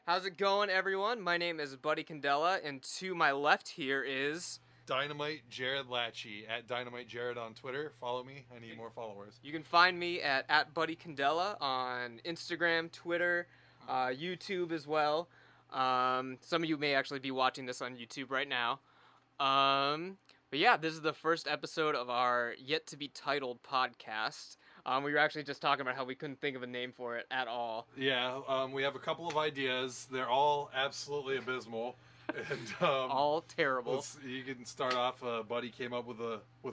How's it going, everyone? My name is Buddy Candela, and to my left here is... Dynamite Jared Latchy, at Dynamite Jared on Twitter. Follow me. I need more followers. You can find me at Buddy Candela on Instagram, Twitter, YouTube as well. Some of you may actually be watching this on YouTube right now. But yeah, this is the first episode of our yet-to-be-titled podcast. We were actually just talking about how we couldn't think of a name for it at all. Yeah, we have a couple of ideas. They're all absolutely abysmal. And, all terrible. You can start off. Buddy came up with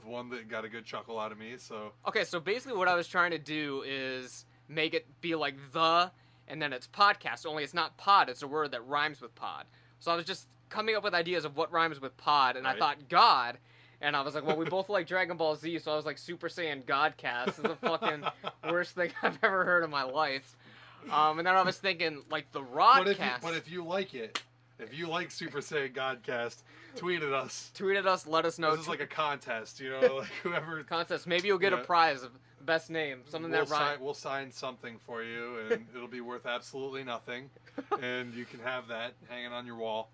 one that got a good chuckle out of me. So okay, so basically what I was trying to do is make it be like the, and then it's podcast. Only it's not pod. It's a word that rhymes with pod. So I was just coming up with ideas of what rhymes with pod, and right. I thought God. And I was like, well, we both like Dragon Ball Z, so I was like, Super Saiyan Godcast is the fucking worst thing I've ever heard in my life. And then I was thinking, like, the Rodcast. But if you like it, if you like Super Saiyan Godcast, tweet at us. Tweet at us, let us know. This is like a contest, you know, like whoever... Contest. Maybe you'll get a prize of best name, something that rhymes. We'll sign something for you, and it'll be worth absolutely nothing. And you can have that hanging on your wall.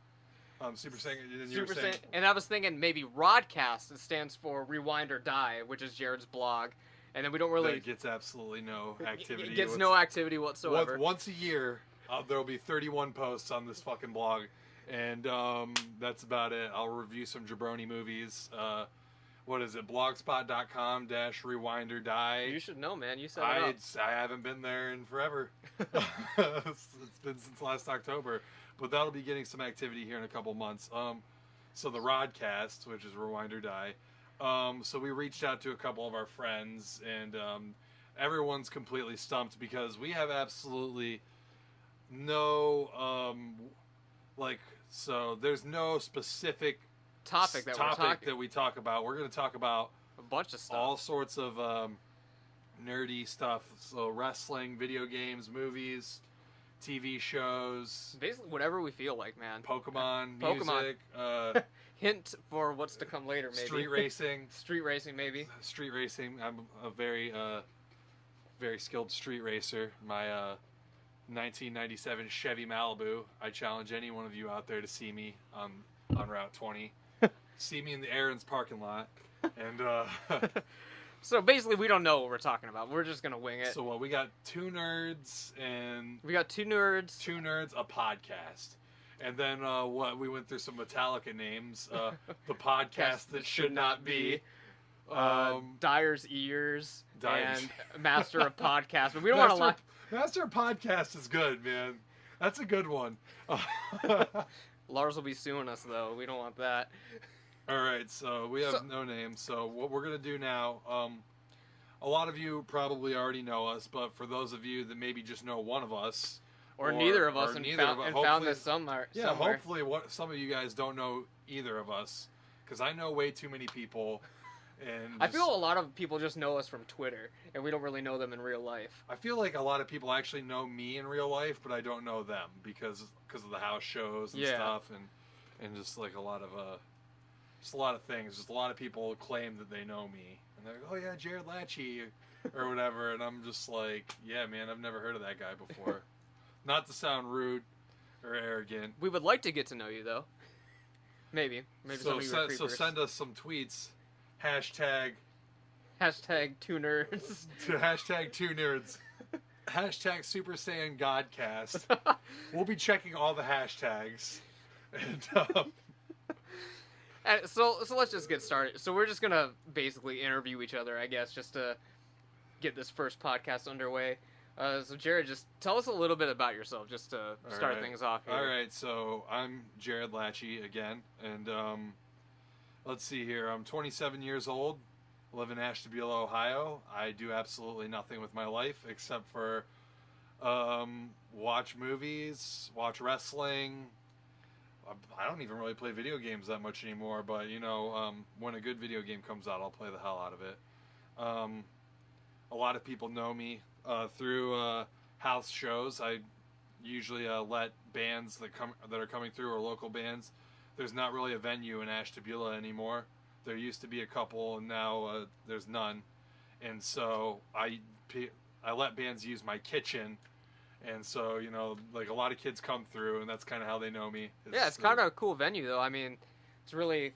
Super Saiyan, and I was thinking maybe Rodcast. It stands for Rewind or Die, which is Jared's blog, and then we don't really. It gets absolutely no activity. It gets no activity whatsoever. Once a year, there will be 31 posts on this fucking blog, and that's about it. I'll review some jabroni movies. What is it? Blogspot.com/rewind or die. You should know, man. You set it up. I haven't been there in forever. It's been since last October. But that'll be getting some activity here in a couple months. So the Rodcast, which is Rewind or Die. So we reached out to a couple of our friends, and everyone's completely stumped because we have absolutely no, so there's no specific topic that we talk about. We're going to talk about a bunch of stuff. All sorts of nerdy stuff. So wrestling, video games, movies, TV shows. Basically whatever we feel like, man. Pokemon. Music. Hint for what's to come later, maybe. Street racing. Street racing, maybe. Street racing. I'm a very skilled street racer. My 1997 Chevy Malibu. I challenge any one of you out there to see me on Route 20. See me in the Aaron's parking lot. And... So basically, we don't know what we're talking about. We're just gonna wing it. So what? We got two nerds, a podcast, and then we went through some Metallica names. The podcast that should not be. Dyer's Ears and Master of Podcast, but we don't want to lie. Master of Podcast is good, man. That's a good one. Lars will be suing us though. We don't want that. All right, so we have no name. So what we're going to do now, a lot of you probably already know us, but for those of you that maybe just know one of us. Or neither of us and found this somewhere. Yeah, hopefully some of you guys don't know either of us, because I know way too many people. And I feel a lot of people just know us from Twitter, and we don't really know them in real life. I feel like a lot of people actually know me in real life, but I don't know them because of the house shows and stuff, and just like a lot of... Just a lot of things. Just a lot of people claim that they know me. And they're like, oh yeah, Jared Latchy, or whatever. And I'm just like, yeah, man, I've never heard of that guy before. Not to sound rude or arrogant. We would like to get to know you, though. Maybe some of you are creepers. So send us some tweets. Hashtag 2 nerds. Hashtag 2 nerds. Hashtag Super Saiyan Godcast. We'll be checking all the hashtags. And, So let's just get started. So we're just going to basically interview each other, I guess, just to get this first podcast underway. So Jared, just tell us a little bit about yourself, just to start things off here. All right, so I'm Jared Latchy again, and let's see here. I'm 27 years old, live in Ashtabula, Ohio. I do absolutely nothing with my life except for watch movies, watch wrestling. I don't even really play video games that much anymore, but, you know, when a good video game comes out, I'll play the hell out of it. A lot of people know me through house shows. I usually let bands that are coming through, or local bands. There's not really a venue in Ashtabula anymore. There used to be a couple, and now there's none. And so I let bands use my kitchen And so, you know, like a lot of kids come through, and that's kind of how they know me. Yeah, it's kind of a cool venue, though. I mean, it's really,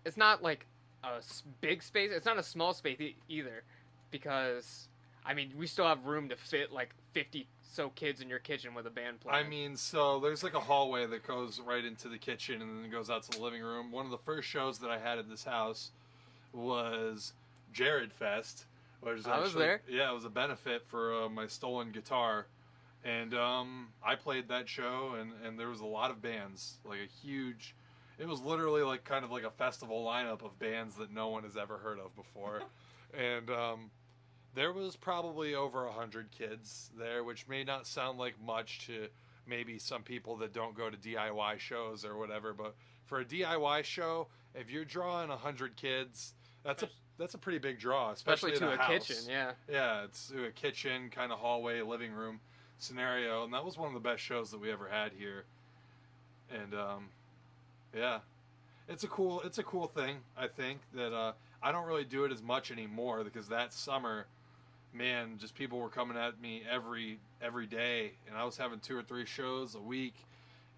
it's not like a big space. It's not a small space either, because, I mean, we still have room to fit like 50 so kids in your kitchen with a band playing. I mean, so there's like a hallway that goes right into the kitchen and then goes out to the living room. One of the first shows that I had at this house was Jared Fest. Which I was there. Yeah, it was a benefit for my stolen guitar. And I played that show, and there was a lot of bands, like a huge... It was literally like kind of like a festival lineup of bands that no one has ever heard of before. And there was probably over 100 kids there, which may not sound like much to maybe some people that don't go to DIY shows or whatever, but for a DIY show, if you're drawing 100 kids, that's a pretty big draw, especially to in a house. kitchen, yeah. Yeah, it's to a kitchen, kind of hallway, living room scenario, and that was one of the best shows that we ever had here. And yeah, it's a cool thing. I think that I don't really do it as much anymore because that summer, man, just people were coming at me every day, and I was having 2 or 3 shows a week,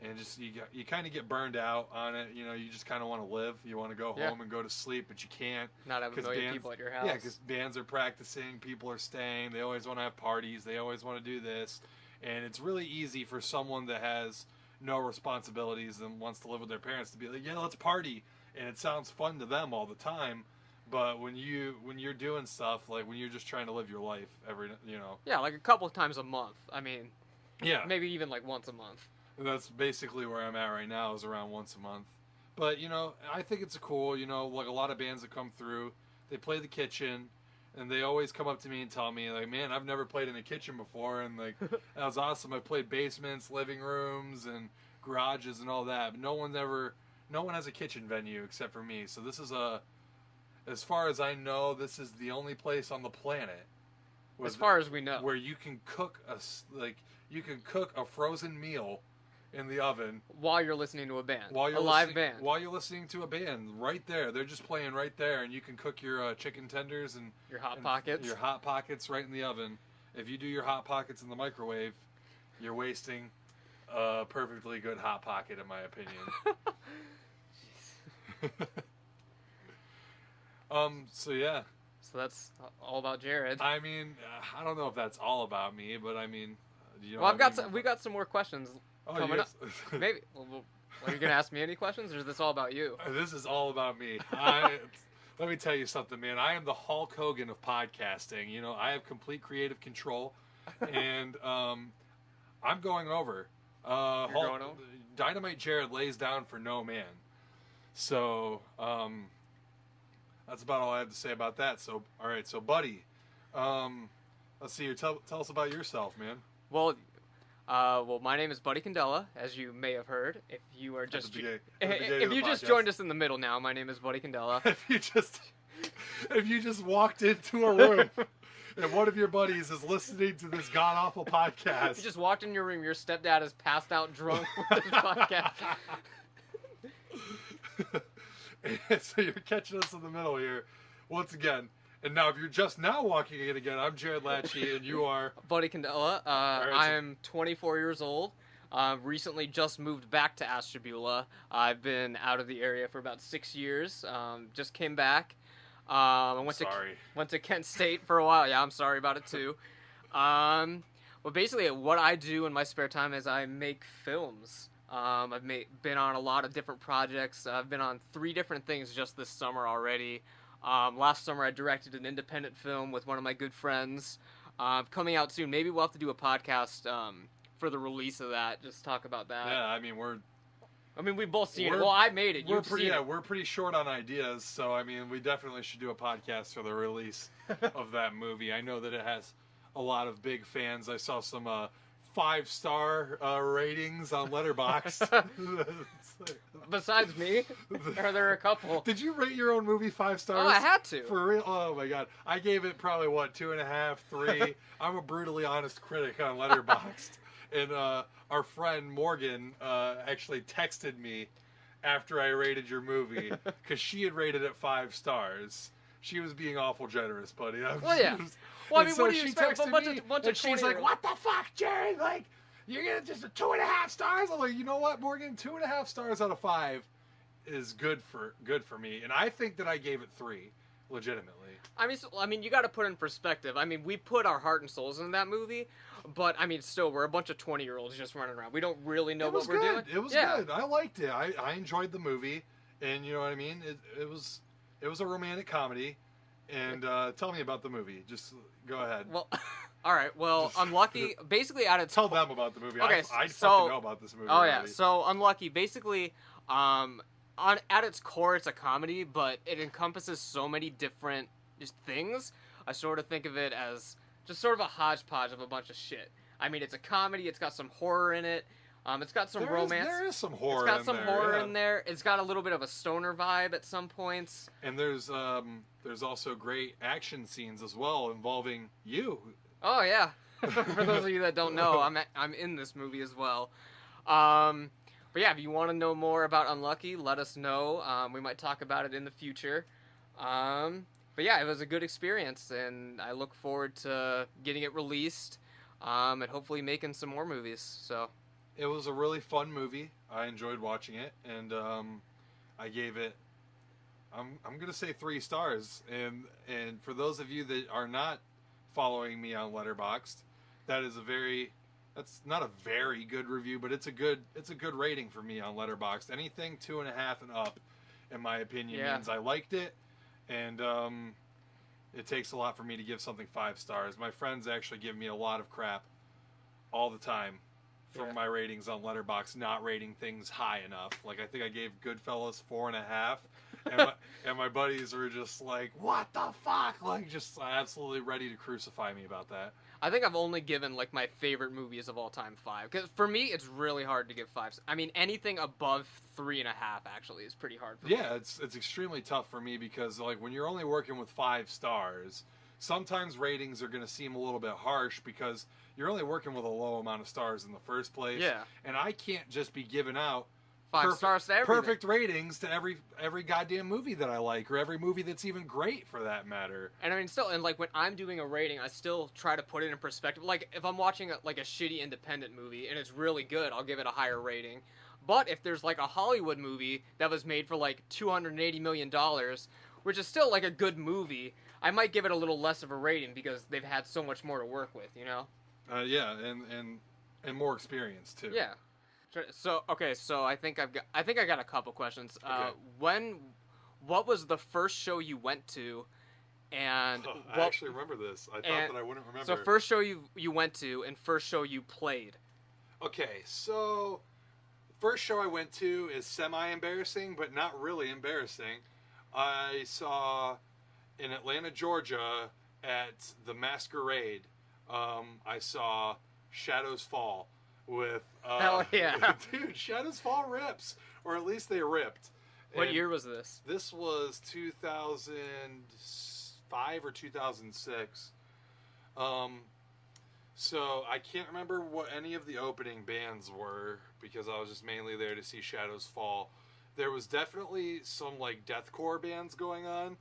and just you kind of get burned out on it. You know, you just kind of want to live. You want to go home and go to sleep, but you can't. Not have a million people at your house. Yeah, because bands are practicing, people are staying. They always want to have parties. They always want to do this, and it's really easy for someone that has no responsibilities and wants to live with their parents to be like, yeah, let's party, and it sounds fun to them all the time. But when you're doing stuff, like when you're just trying to live your life Yeah, like a couple of times a month. I mean, yeah, maybe even like once a month. And that's basically where I'm at right now, is around once a month. But, you know, I think it's cool, you know, like a lot of bands that come through, they play the kitchen, and they always come up to me and tell me, like, man, I've never played in a kitchen before, and, like, that was awesome. I played basements, living rooms, and garages and all that, but no one has a kitchen venue except for me. So this is as far as I know, this is the only place on the planet, as far as we know, where you can cook a frozen meal in the oven while you're listening to a band, live band. While you're listening to a band, right there, they're just playing right there, and you can cook your chicken tenders and your hot pockets right in the oven. If you do your hot pockets in the microwave, you're wasting a perfectly good hot pocket, in my opinion. So yeah. So that's all about Jared. I mean, I don't know if that's all about me, but I mean, you know. Well, we got some more questions. Coming yes. up. Maybe. Well, are you going to ask me any questions, or is this all about you? This is all about me. Let me tell you something, man. I am the Hulk Hogan of podcasting. You know, I have complete creative control, and I'm going over. Going over? Dynamite Jared lays down for no man. So that's about all I have to say about that. So, all right. So, buddy, let's see here. Tell us about yourself, man. Well, my name is Buddy Candela, as you may have heard. If you are just if you just joined us in the middle now, my name is Buddy Candela. if you just walked into a room and one of your buddies is listening to this god awful podcast, you just walked in your room, your stepdad is passed out drunk with this podcast. So you're catching us in the middle here, once again. And now, if you're just now walking in again, I'm Jared Latchy, and you are... Buddy Candela. I am 24 years old. Recently just moved back to Ashtabula. I've been out of the area for about 6 years. Just came back. I went to Kent State for a while. Yeah, I'm sorry about it, too. Well, basically, what I do in my spare time is I make films. I've been on a lot of different projects. I've been on 3 different things just this summer already. Last summer I directed an independent film with one of my good friends. Coming out soon. Maybe we'll have to do a podcast for the release of that. Just talk about that. Yeah, I mean we've both seen it. Well, I made it. We're pretty short on ideas, so I mean we definitely should do a podcast for the release of that movie. I know that it has a lot of big fans. I saw some 5-star ratings on Letterboxd. Besides me, are there a couple? Did you rate your own movie 5 stars? Oh, I had to. For real? Oh my god, I gave it probably 2.5, 3. I'm a brutally honest critic on Letterboxd, and our friend Morgan actually texted me after I rated your movie because she had rated it 5 stars. she was being awful generous, buddy. Well, yeah. Well, I mean, so what do you she expect from a bunch texted of and she's like, 20-year-olds? "What the fuck, Jared? Like, you're gonna just a 2.5 stars?" I'm like, you know what, Morgan? 2.5 stars out of 5 is good for me, and I think that I gave it 3, legitimately. I mean, you got to put in perspective. I mean, we put our heart and souls in that movie, but I mean, still, we're a bunch of 20-year-olds just running around. We don't really know what we're doing. It was good. I liked it. I enjoyed the movie, and you know what I mean. It was a romantic comedy, and tell me about the movie. Just go ahead. Well, all right. Well, Unlucky. Basically, tell them about the movie. Okay, I fucking know about this movie. Oh already. yeah. So Unlucky. Basically, at its core, it's a comedy, but it encompasses so many different just things. I sort of think of it as just sort of a hodgepodge of a bunch of shit. I mean, it's a comedy. It's got some horror in it. It's got some romance. There is some horror. It's got some horror in there. It's got a little bit of a stoner vibe at some points. And there's also great action scenes as well involving you. Oh yeah. For those of you that don't know, I'm in this movie as well. But yeah, if you want to know more about Unlucky, let us know. We might talk about it in the future. But yeah, it was a good experience, and I look forward to getting it released, and hopefully making some more movies. So it was a really fun movie. I enjoyed watching it, and I gave it. I'm gonna say 3 stars. And for those of you that are not following me on Letterboxd, that's not a very good review, but it's a good rating for me on Letterboxd. Anything 2.5 and up, in my opinion, means I liked it. And it takes a lot for me to give something 5 stars. My friends actually give me a lot of crap all the time for my ratings on Letterboxd, not rating things high enough. Like, I think I gave Goodfellas 4.5, and my buddies were just like, "What the fuck?" Like, just absolutely ready to crucify me about that. I think I've only given like my favorite movies of all time 5, because for me it's really hard to give 5. I mean, anything above 3.5 actually is pretty hard for me. Yeah, it's extremely tough for me because like when you're only working with 5 stars, sometimes ratings are going to seem a little bit harsh because you're only working with a low amount of stars in the first place. Yeah. And I can't just be giving out 5 stars to everything. Perfect ratings to every goddamn movie that I like, or every movie that's even great for that matter. And I mean, still, and like when I'm doing a rating, I still try to put it in perspective. Like if I'm watching a shitty independent movie and it's really good, I'll give it a higher rating. But if there's like a Hollywood movie that was made for like $280 million, which is still like a good movie, I might give it a little less of a rating because they've had so much more to work with, you know? Yeah, and more experience too. Yeah. So I think I got a couple questions. Okay. What was the first show you went to, and I actually remember this. I thought that I wouldn't remember. So first show you went to and first show you played. Okay, so first show I went to is semi-embarrassing, but not really embarrassing. I saw in Atlanta, Georgia, at the Masquerade. I saw Shadows Fall. With hell yeah, dude, Shadows Fall rips, or at least they ripped. What year was this? This was 2005 or 2006. So I can't remember what any of the opening bands were because I was just mainly there to see Shadows Fall. There was definitely some like deathcore bands going on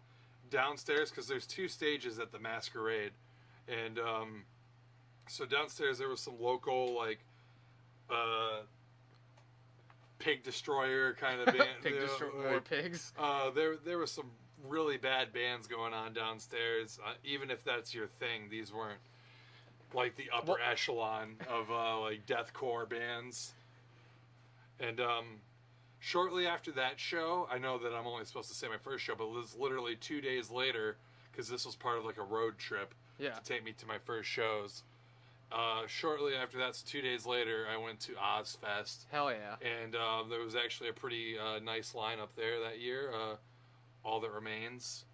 downstairs because there's 2 stages at the Masquerade, and so downstairs there was some local like. Pig Destroyer kind of band. Pig Destroyer, more pigs. There was some really bad bands going on downstairs. Even if that's your thing, these weren't like the upper echelon of like deathcore bands. And shortly after that show, I know that I'm only supposed to say my first show, but it was literally 2 days later because this was part of like a road trip to take me to my first shows. Shortly after that, so 2 days later, I went to Ozfest. Hell yeah. And there was actually a pretty nice lineup there that year. All That Remains,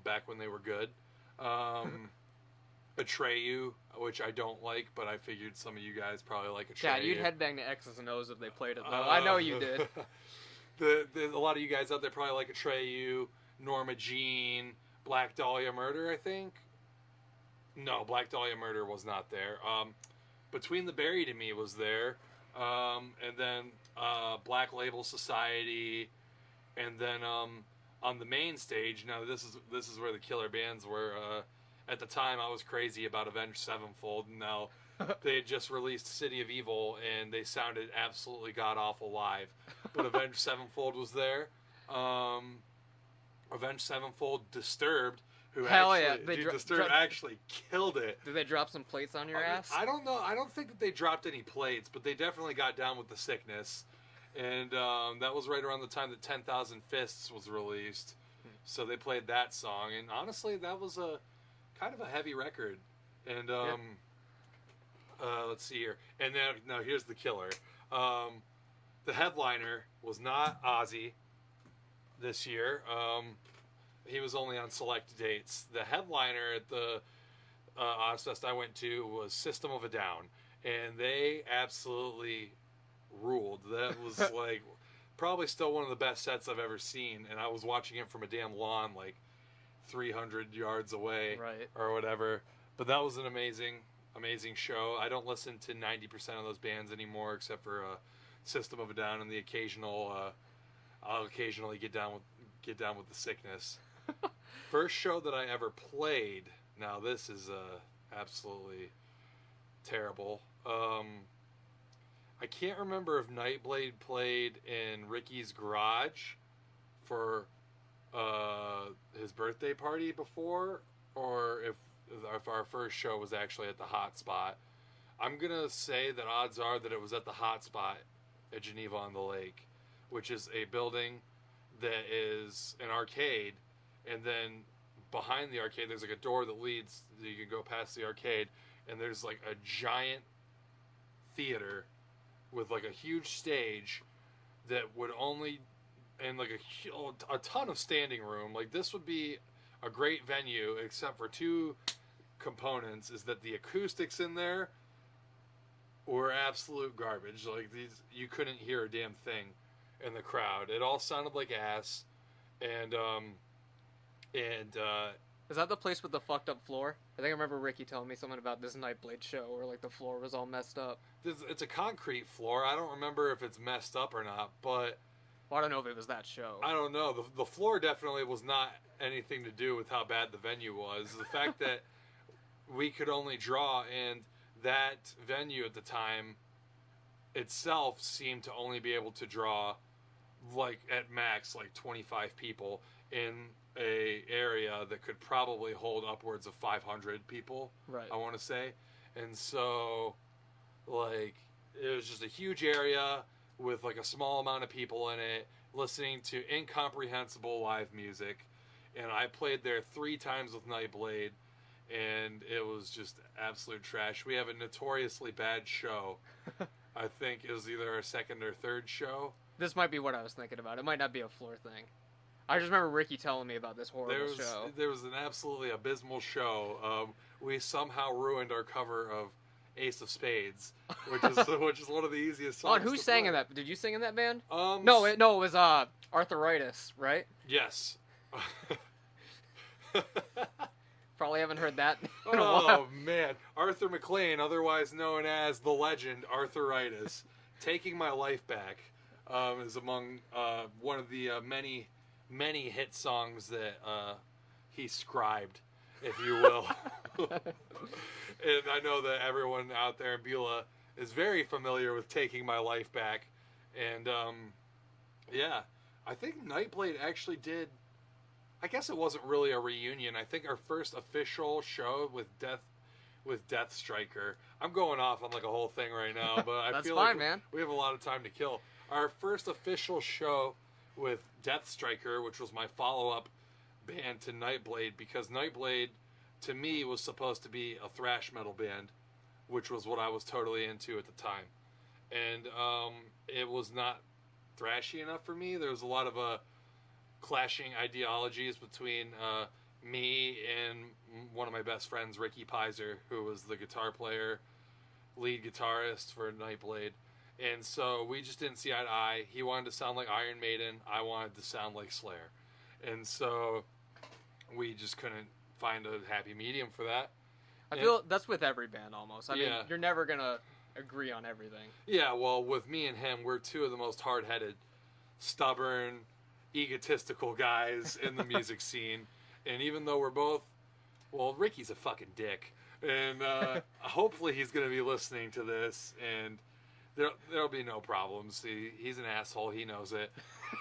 back when they were good. Atreyu, which I don't like, but I figured some of you guys probably like Atreyu. Yeah, you'd headbang to X's and O's if they played it, though. I know you did. A lot of you guys out there probably like Atreyu, Norma Jean, Black Dahlia Murder, I think. No, Black Dahlia Murder was not there. Between the Buried and Me was there. And then Black Label Society. And then on the main stage. Now this is where the killer bands were. At the time, I was crazy about Avenged Sevenfold, and now they had just released City of Evil, and they sounded absolutely god awful live. But Avenged Sevenfold was there. Avenged Sevenfold, Disturbed, who Hell actually, yeah. Disturbed actually killed it. Did they drop some plates on your ass? I don't know. I don't think that they dropped any plates, but they definitely got down with the sickness. And that was right around the time that 10,000 Fists was released. So they played that song, and honestly, that was a kind of a heavy record. And let's see here. And then now here's the killer. The headliner was not Ozzy this year. He was only on select dates. The headliner at the Ozfest I went to was System of a Down, and they absolutely ruled. That was like probably still one of the best sets I've ever seen, and I was watching it from a damn lawn like 300 yards away, right, or whatever. But that was an amazing show. I don't listen to 90% of those bands anymore, except for System of a Down and the occasional. I'll occasionally get down with the sickness. First show that I ever played. Now this is absolutely terrible. I can't remember if Nightblade played in Ricky's garage for his birthday party before, or if our first show was actually at the Hot Spot. I'm gonna say that odds are that it was at the Hot Spot at Geneva on the Lake, which is a building that is an arcade, and then behind the arcade there's like a door that leads, you can go past the arcade, and there's like a giant theater with like a huge stage that would only, and like a ton of standing room. Like this would be a great venue, except for two components, is that the acoustics in there were absolute garbage. Like you couldn't hear a damn thing in the crowd. It all sounded like ass. And is that the place with the fucked up floor? I think I remember Ricky telling me something about this Nightblade show where like the floor was all messed up. It's a concrete floor. I don't remember if it's messed up or not, but well, I don't know if it was that show. I don't know. The floor definitely was not anything to do with how bad the venue was. The fact that we could only draw, and that venue at the time itself seemed to only be able to draw like at max like 25 people in a area that could probably hold upwards of 500 people, right, I want to say. And so like it was just a huge area with like a small amount of people in it listening to incomprehensible live music, and I played there 3 times with Nightblade, and it was just absolute trash. We have a notoriously bad show. I think it was either our second or third show. This might be what I was thinking about. It might not be a floor thing. I just remember Ricky telling me about this horrible show. There was an absolutely abysmal show. We somehow ruined our cover of Ace of Spades, which is one of the easiest songs. Oh, and who sang in that? Did you sing in that band? No, it was Arthritis, right? Yes. Probably haven't heard that in a while. while. Man, Arthur McLean, otherwise known as the legend Arthritis, "Taking My Life Back," is among one of the many hit songs that he scribed, if you will. And I know that everyone out there in Beulah is very familiar with "Taking My Life Back," and yeah, I think Nightblade actually did. I guess it wasn't really a reunion. I think our first official show with Death Striker. I'm going off on like a whole thing right now, but I That's feel fine, like man. We have a lot of time to kill. Our first official show with Death Striker, which was my follow-up band to Nightblade, because Nightblade, to me, was supposed to be a thrash metal band, which was what I was totally into at the time. And it was not thrashy enough for me. There was a lot of clashing ideologies between me and one of my best friends, Ricky Pizer, who was the guitar player, lead guitarist for Nightblade. And so we just didn't see eye to eye. He wanted to sound like Iron Maiden. I wanted to sound like Slayer. And so we just couldn't find a happy medium for that. I feel that's with every band almost. I mean, Yeah. You're never going to agree on everything. Yeah, well, with me and him, we're two of the most hard-headed, stubborn, egotistical guys in the music scene. And even though we're both, well, Ricky's a fucking dick. And hopefully he's going to be listening to this, and there'll be no problems. He's an asshole. He knows it.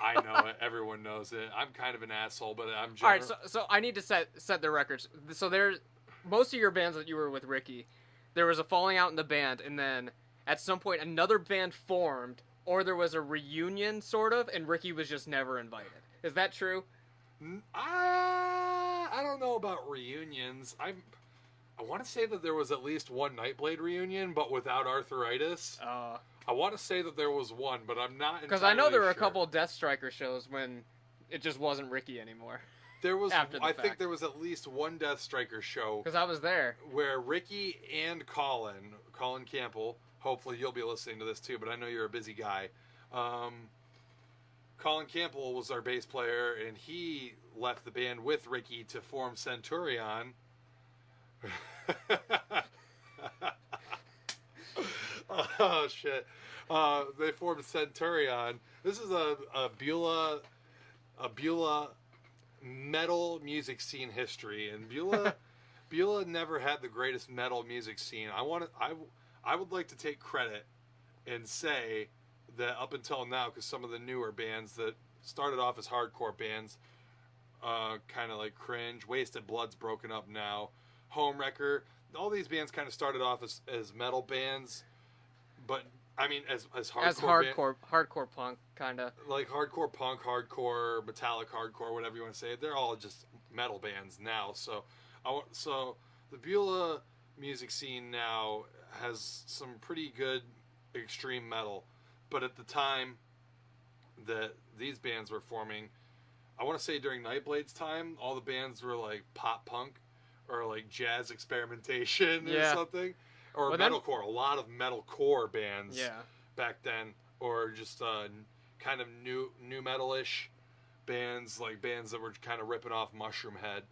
I know it. Everyone knows it. I'm kind of an asshole, but I'm all right. So I need to set the records. So there's most of your bands that you were with Ricky, there was a falling out in the band, and then at some point another band formed, or there was a reunion sort of, and Ricky was just never invited. Is that true? I don't know about reunions. I want to say that there was at least one Nightblade reunion, but without arthritis. I want to say that there was one, but I'm not entirely because I know there were sure. a couple of Death Striker shows when it just wasn't Ricky anymore. There was. After the I fact. think there was at least one Death Striker show Because I was there. where Ricky and Colin Campbell. Hopefully you'll be listening to this too, but I know you're a busy guy. Colin Campbell was our bass player, and he left the band with Ricky to form Centurion. Oh shit! They formed Centurion. This is a Beulah metal music scene history, and Beulah never had the greatest metal music scene. I would like to take credit and say that up until now, because some of the newer bands that started off as hardcore bands, kind of like Cringe, Wasted Blood's broken up now, Homewrecker, all these bands kind of started off as metal bands, but I mean as hardcore punk kind of like hardcore punk, hardcore metallic hardcore, whatever you want to say. They're all just metal bands now. So the Beulah music scene now has some pretty good extreme metal, but at the time that these bands were forming, I want to say during Nightblade's time, all the bands were like pop punk or like jazz experimentation or something, or metalcore. A lot of metalcore bands back then, or just kind of new metalish bands, like bands that were kind of ripping off Mushroom Head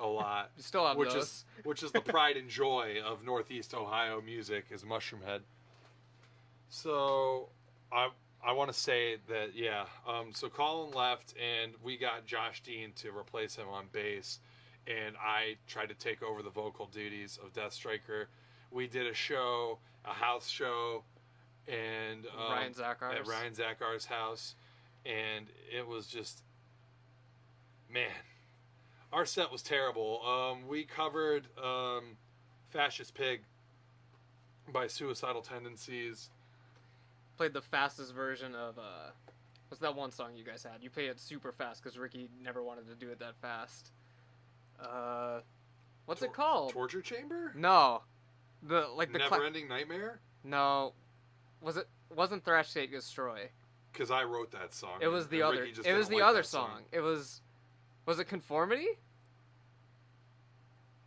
a lot. You still have those. Which is the pride and joy of Northeast Ohio music, is Mushroom Head. So I want to say that so Colin left, and we got Josh Dean to replace him on bass, and I tried to take over the vocal duties of Death Striker. We did a house show, and at Ryan Zachar's house, and it was just, man, our set was terrible. We covered Fascist Pig by Suicidal Tendencies. Played the fastest version of what's that one song you guys had? You played it super fast because Ricky never wanted to do it that fast. What's it called? Torture Chamber? No, the Never-Ending Nightmare? No, wasn't Thrash State Destroy? Because I wrote that song. It was the other. It was the other song. It was it Conformity?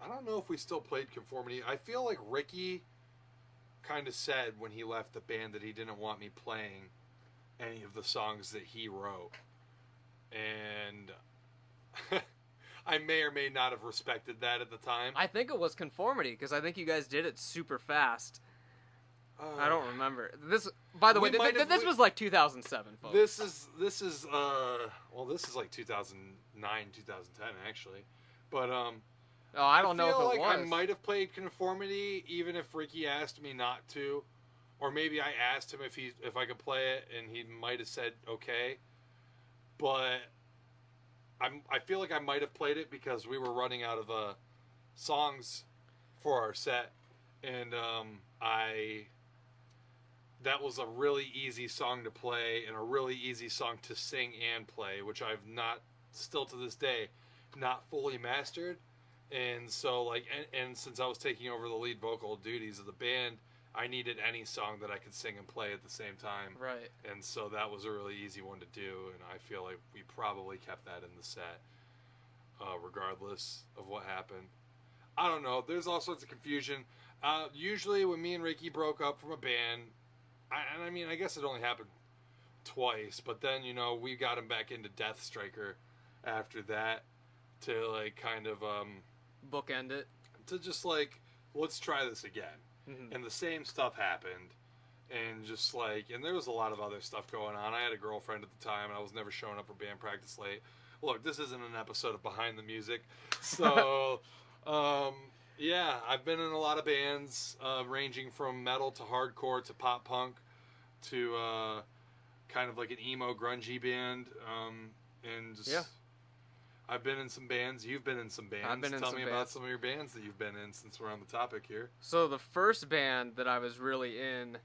I don't know if we still played Conformity. I feel like Ricky kind of said when he left the band that he didn't want me playing any of the songs that he wrote, and I may or may not have respected that at the time. I think it was Conformity because I think you guys did it super fast. I don't remember this. By the way, this was like 2007, folks. This is like 2009, 2010 actually, but I don't know if it was. I feel like I might have played Conformity even if Ricky asked me not to, or maybe I asked him if I could play it and he might have said okay, but I feel like I might have played it because we were running out of songs for our set, and that was a really easy song to play and a really easy song to sing and play, which I've not, still to this day, not fully mastered. And so, and since I was taking over the lead vocal duties of the band, I needed any song that I could sing and play at the same time. Right. And so that was a really easy one to do, and I feel like we probably kept that in the set, regardless of what happened. I don't know. There's all sorts of confusion. Usually when me and Ricky broke up from a band, I guess it only happened twice, but then, we got him back into Death Striker after that to, kind of, bookend it. To just, let's try this again. Mm-hmm. And the same stuff happened. and just like, and there was a lot of other stuff going on. I had a girlfriend at the time, and I was never showing up for band practice late. Look, this isn't an episode of Behind the Music, so yeah, I've been in a lot of bands, ranging from metal to hardcore to pop punk to kind of like an emo grungy band, and just, I've been in some bands. You've been in some bands. I've been in Tell some me bands. about some of your bands that you've been in since we're on the topic here. So the first band that I was really in,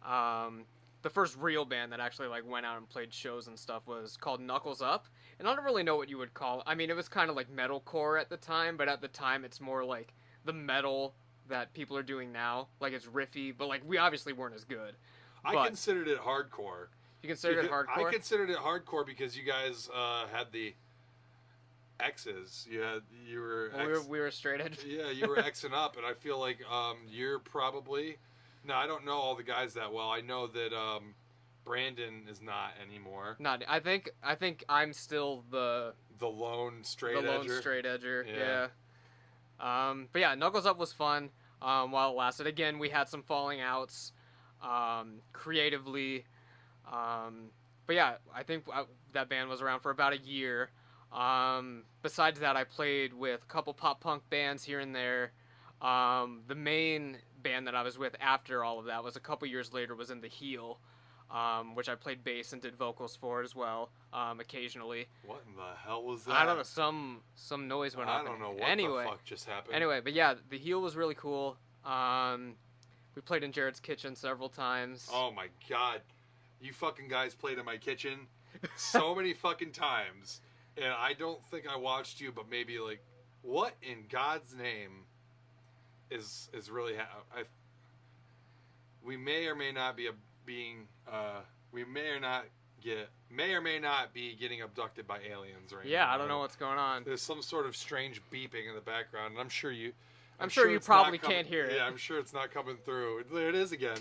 the first real band that actually like went out and played shows and stuff was called Knuckles Up. And I don't really know what you would call it. I mean, it was kind of like metalcore at the time, but at the time it's more like the metal that people are doing now. Like it's riffy, but like we obviously weren't as good. I considered it hardcore. You considered it hardcore? I considered it hardcore because you guys had the X's. You were we were straight edge. Yeah, you were Xing up, and I feel like you're probably. No, I don't know all the guys that well. I know that Brandon is not anymore. Not. I think I'm still the lone straight edger. The lone straight edger. Yeah. But yeah, Knuckles Up was fun while it lasted. Again, we had some falling outs creatively. But yeah, I think that band was around for about a year. Besides that, I played with a couple pop punk bands here and there. The main band that I was with after all of that was a couple years later was in The Heel, which I played bass and did vocals for as well, occasionally. What in the hell was that? I don't know, some noise went up. I don't know what the fuck just happened. Anyway, but yeah, The Heel was really cool. We played in Jared's kitchen several times. Oh my god. You fucking guys played in my kitchen so many fucking times. And I don't think I watched you, but maybe like, what in God's name is really we may or may not be we may or may not be getting abducted by aliens right now. Yeah, I don't know what's going on. There's some sort of strange beeping in the background, and I'm sure you probably can't hear it. Yeah, I'm sure it's not coming through. There it is again.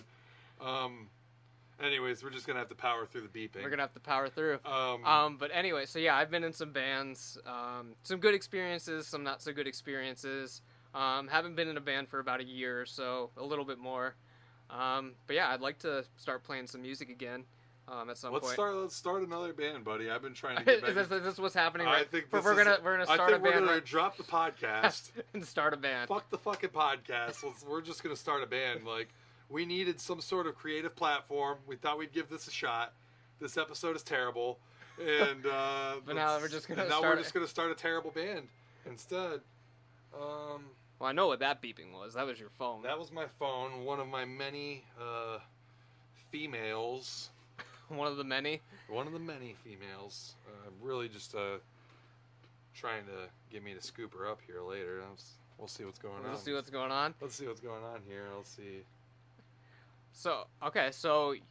Anyways, we're just gonna have to power through the beeping. We're gonna have to power through. But anyway, so yeah, I've been in some bands, some good experiences, some not so good experiences. Haven't been in a band for about a year or so, a little bit more. But yeah, I'd like to start playing some music again at some point. Let's start another band, buddy. I've been trying to get back. Is this what's happening? Right? I think we're gonna start a band. We're gonna drop the podcast and start a band. Fuck the fucking podcast. We're just gonna start a band. Like, we needed some sort of creative platform. We thought we'd give this a shot. This episode is terrible, and but now we're just gonna start a terrible band instead. Well, I know what that beeping was. That was your phone. That was my phone. One of my many females. One of the many? One of the many females. Really just trying to get me to scoop her up here later. We'll see what's going on. Let's see what's going on. Let's see what's going on here. Let's see. So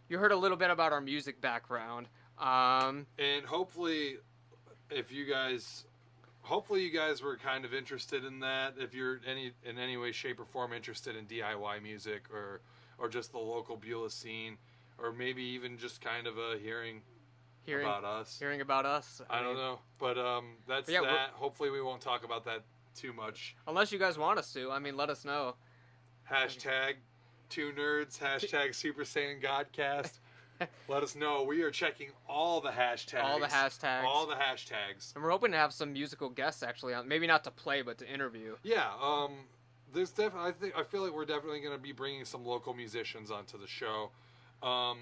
you heard a little bit about our music background. And hopefully you guys were kind of interested in that. If you're in any way, shape, or form interested in DIY music or just the local Beulah scene, or maybe even just kind of hearing about us. Hearing about us. I don't know, but that's that. Hopefully we won't talk about that too much. Unless you guys want us to. I mean, let us know. Hashtag 2nerds. Hashtag Super Saiyan Godcast. Let us know. We are checking all the hashtags. All the hashtags. And we're hoping to have some musical guests actually on. Maybe not to play, but to interview. Yeah. There's definitely. I feel like we're definitely going to be bringing some local musicians onto the show. A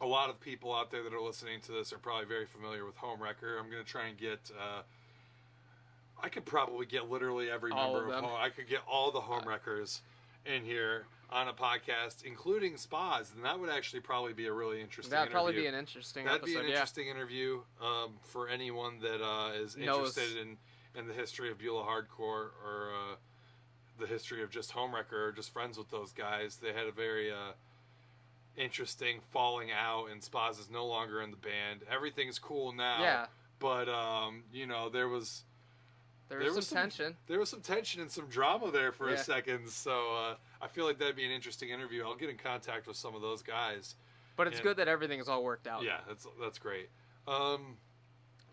lot of people out there that are listening to this are probably very familiar with Homewrecker. I'm going to try and get. I could probably get literally every member of Home. I could get all the Homewreckers in here on a podcast, including Spas, and that would actually probably be a really interesting interview. That'd probably be an interesting episode. That'd be an interesting interview for anyone that is interested in the history of Beulah Hardcore or the history of just Homewrecker or just friends with those guys. They had a very interesting falling out, and Spas is no longer in the band. Everything's cool now. Yeah. But, there was some tension. There was some tension and some drama there for a second. So I feel like that'd be an interesting interview. I'll get in contact with some of those guys. But it's good that everything is all worked out. Yeah, that's great.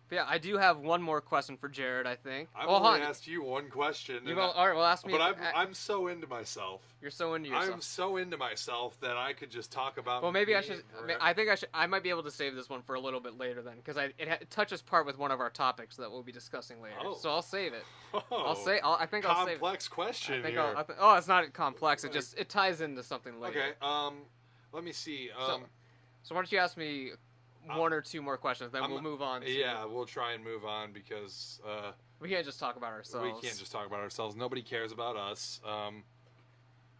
But yeah, I do have one more question for Jared, I think. I've only asked you one question. All right, well, ask me. But I'm so into myself. You're so into yourself. I'm so into myself that I could just talk about. Well, maybe I should. I might be able to save this one for a little bit later then, because it touches part with one of our topics that we'll be discussing later. Oh. So I'll save it. Oh. I think I'll save it. Complex question here. It's not complex. It ties into something later. Okay. Let me see. So why don't you ask me one or two more questions, then we'll move on. Yeah, we'll try and move on because we can't just talk about ourselves. We can't just talk about ourselves. Nobody cares about us,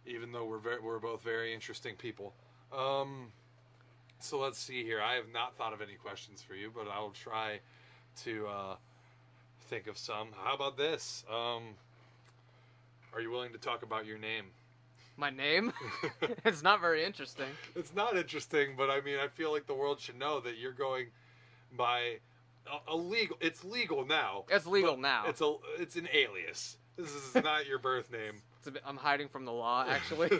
even though we're both very interesting people. So let's see here. I have not thought of any questions for you, but I will try to think of some. How about this? Are you willing to talk about your name? My name? It's not very interesting. It's not interesting, but I mean, I feel like the world should know that you're going by a legal. It's legal now. It's legal now. It's an alias. This is not your birth name. I'm hiding from the law, actually.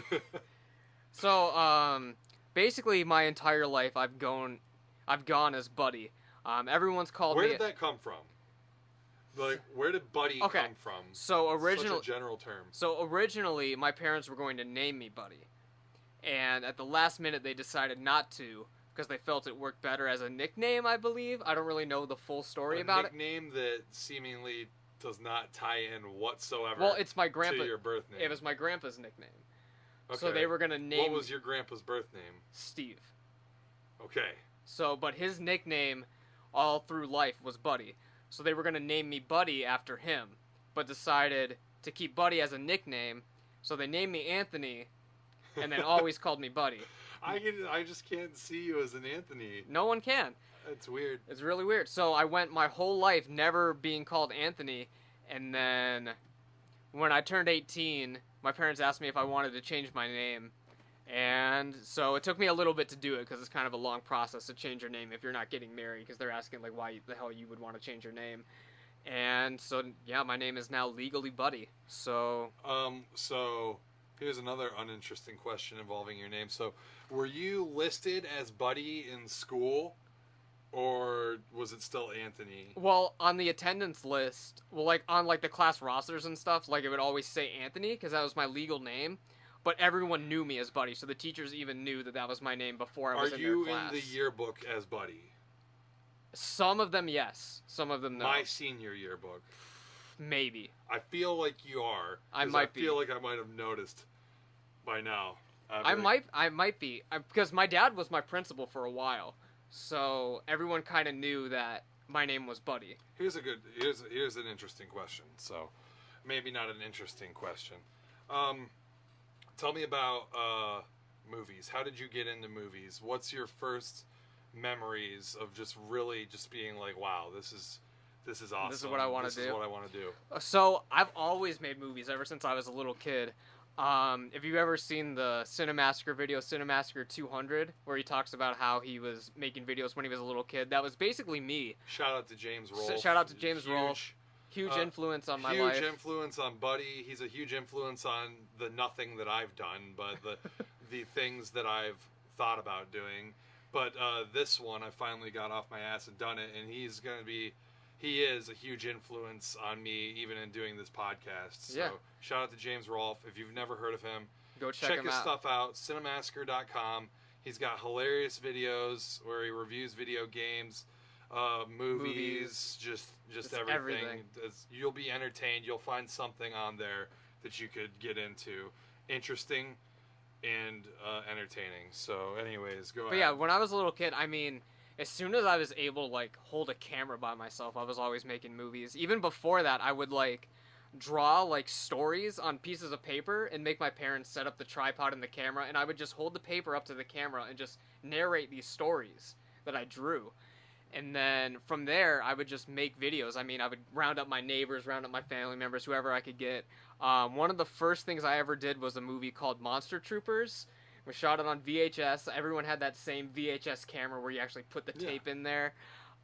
So, basically, my entire life, I've gone as Buddy. Everyone's called me. Where did that come from? Like, where did Buddy come from? So such a general term. So originally, my parents were going to name me Buddy, and at the last minute, they decided not to because they felt it worked better as a nickname. I believe. I don't really know the full story about it. A nickname that seemingly does not tie in whatsoever. Well, it's my grandpa. To your birth name. It was my grandpa's nickname. Okay. So they were gonna name. What was your grandpa's birth name? Steve. Okay. So, but his nickname all through life was Buddy. So they were going to name me Buddy after him, but decided to keep Buddy as a nickname, so they named me Anthony, and then always called me Buddy. I just can't see you as an Anthony. No one can. It's weird. It's really weird. So I went my whole life never being called Anthony, and then when I turned 18, my parents asked me if I wanted to change my name. And so it took me a little bit to do it because it's kind of a long process to change your name if you're not getting married, because they're asking like why the hell you would want to change your name. And so yeah, my name is now legally Buddy. So so here's another uninteresting question involving your name. So were you listed as Buddy in school, or was it still Anthony? Well, on the attendance list, like on like the class rosters and stuff, like it would always say Anthony because that was my legal name. But everyone knew me as Buddy, so the teachers even knew that was my name before I was in their class. Are you in the yearbook as Buddy? Some of them, yes. Some of them, no. My senior yearbook. Maybe. I feel like you are. I might be. I feel like I might have noticed by now. I might be. Because my dad was my principal for a while, so everyone kind of knew that my name was Buddy. Here's an interesting question. So, maybe not an interesting question. Tell me about movies. How did you get into movies? What's your first memories of just being like, wow, this is awesome. This is what I want to do. This is what I want to do. So I've always made movies ever since I was a little kid. If you've ever seen the Cinemassacre video, Cinemassacre 200, where he talks about how he was making videos when he was a little kid, that was basically me. Shout out to James Rolfe. Shout out to James Rolfe. Huge influence on my life. Huge influence on Buddy. He's a huge influence on the nothing that I've done, but the things that I've thought about doing. But this one, I finally got off my ass and done it, and he is a huge influence on me, even in doing this podcast. So yeah. Shout out to James Rolfe. If you've never heard of him, go check him his out. stuff out. Cinemassacre.com. He's got hilarious videos where he reviews video games. Movies, just everything. You'll be entertained. You'll find something on there that you could get into, interesting and entertaining. So, anyways, go ahead. But yeah, when I was a little kid, I mean, as soon as I was able to like hold a camera by myself, I was always making movies. Even before that, I would like draw like stories on pieces of paper and make my parents set up the tripod and the camera, and I would just hold the paper up to the camera and just narrate these stories that I drew. And then from there, I would just make videos. I mean, I would round up my neighbors, round up my family members, whoever I could get. One of the first things I ever did was a movie called Monster Troopers. We shot it on VHS. Everyone had that same VHS camera where you actually put the tape in there.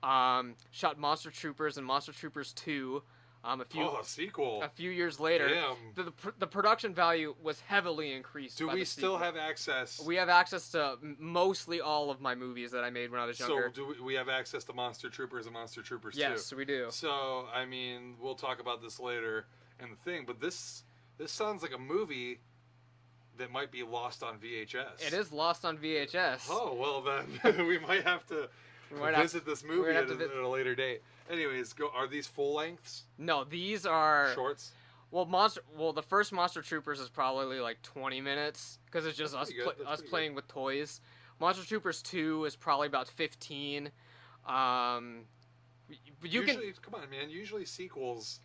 Shot Monster Troopers and Monster Troopers 2. A sequel. A few years later. Damn. The production value was heavily increased. Do we still have access? We have access to mostly all of my movies that I made when I was younger. So do we have access to Monster Troopers and Monster Troopers 2? Yes, we do. So, I mean, we'll talk about this later in the thing, but this sounds like a movie that might be lost on VHS. It is lost on VHS. Oh, well then, we might have to visit this movie at a later date. Anyways, are these full lengths? No, these are shorts. Well, the first Monster Troopers is probably like 20 minutes because it's just us playing with toys. Monster Troopers 2 is probably about 15. Come on, man. Usually sequels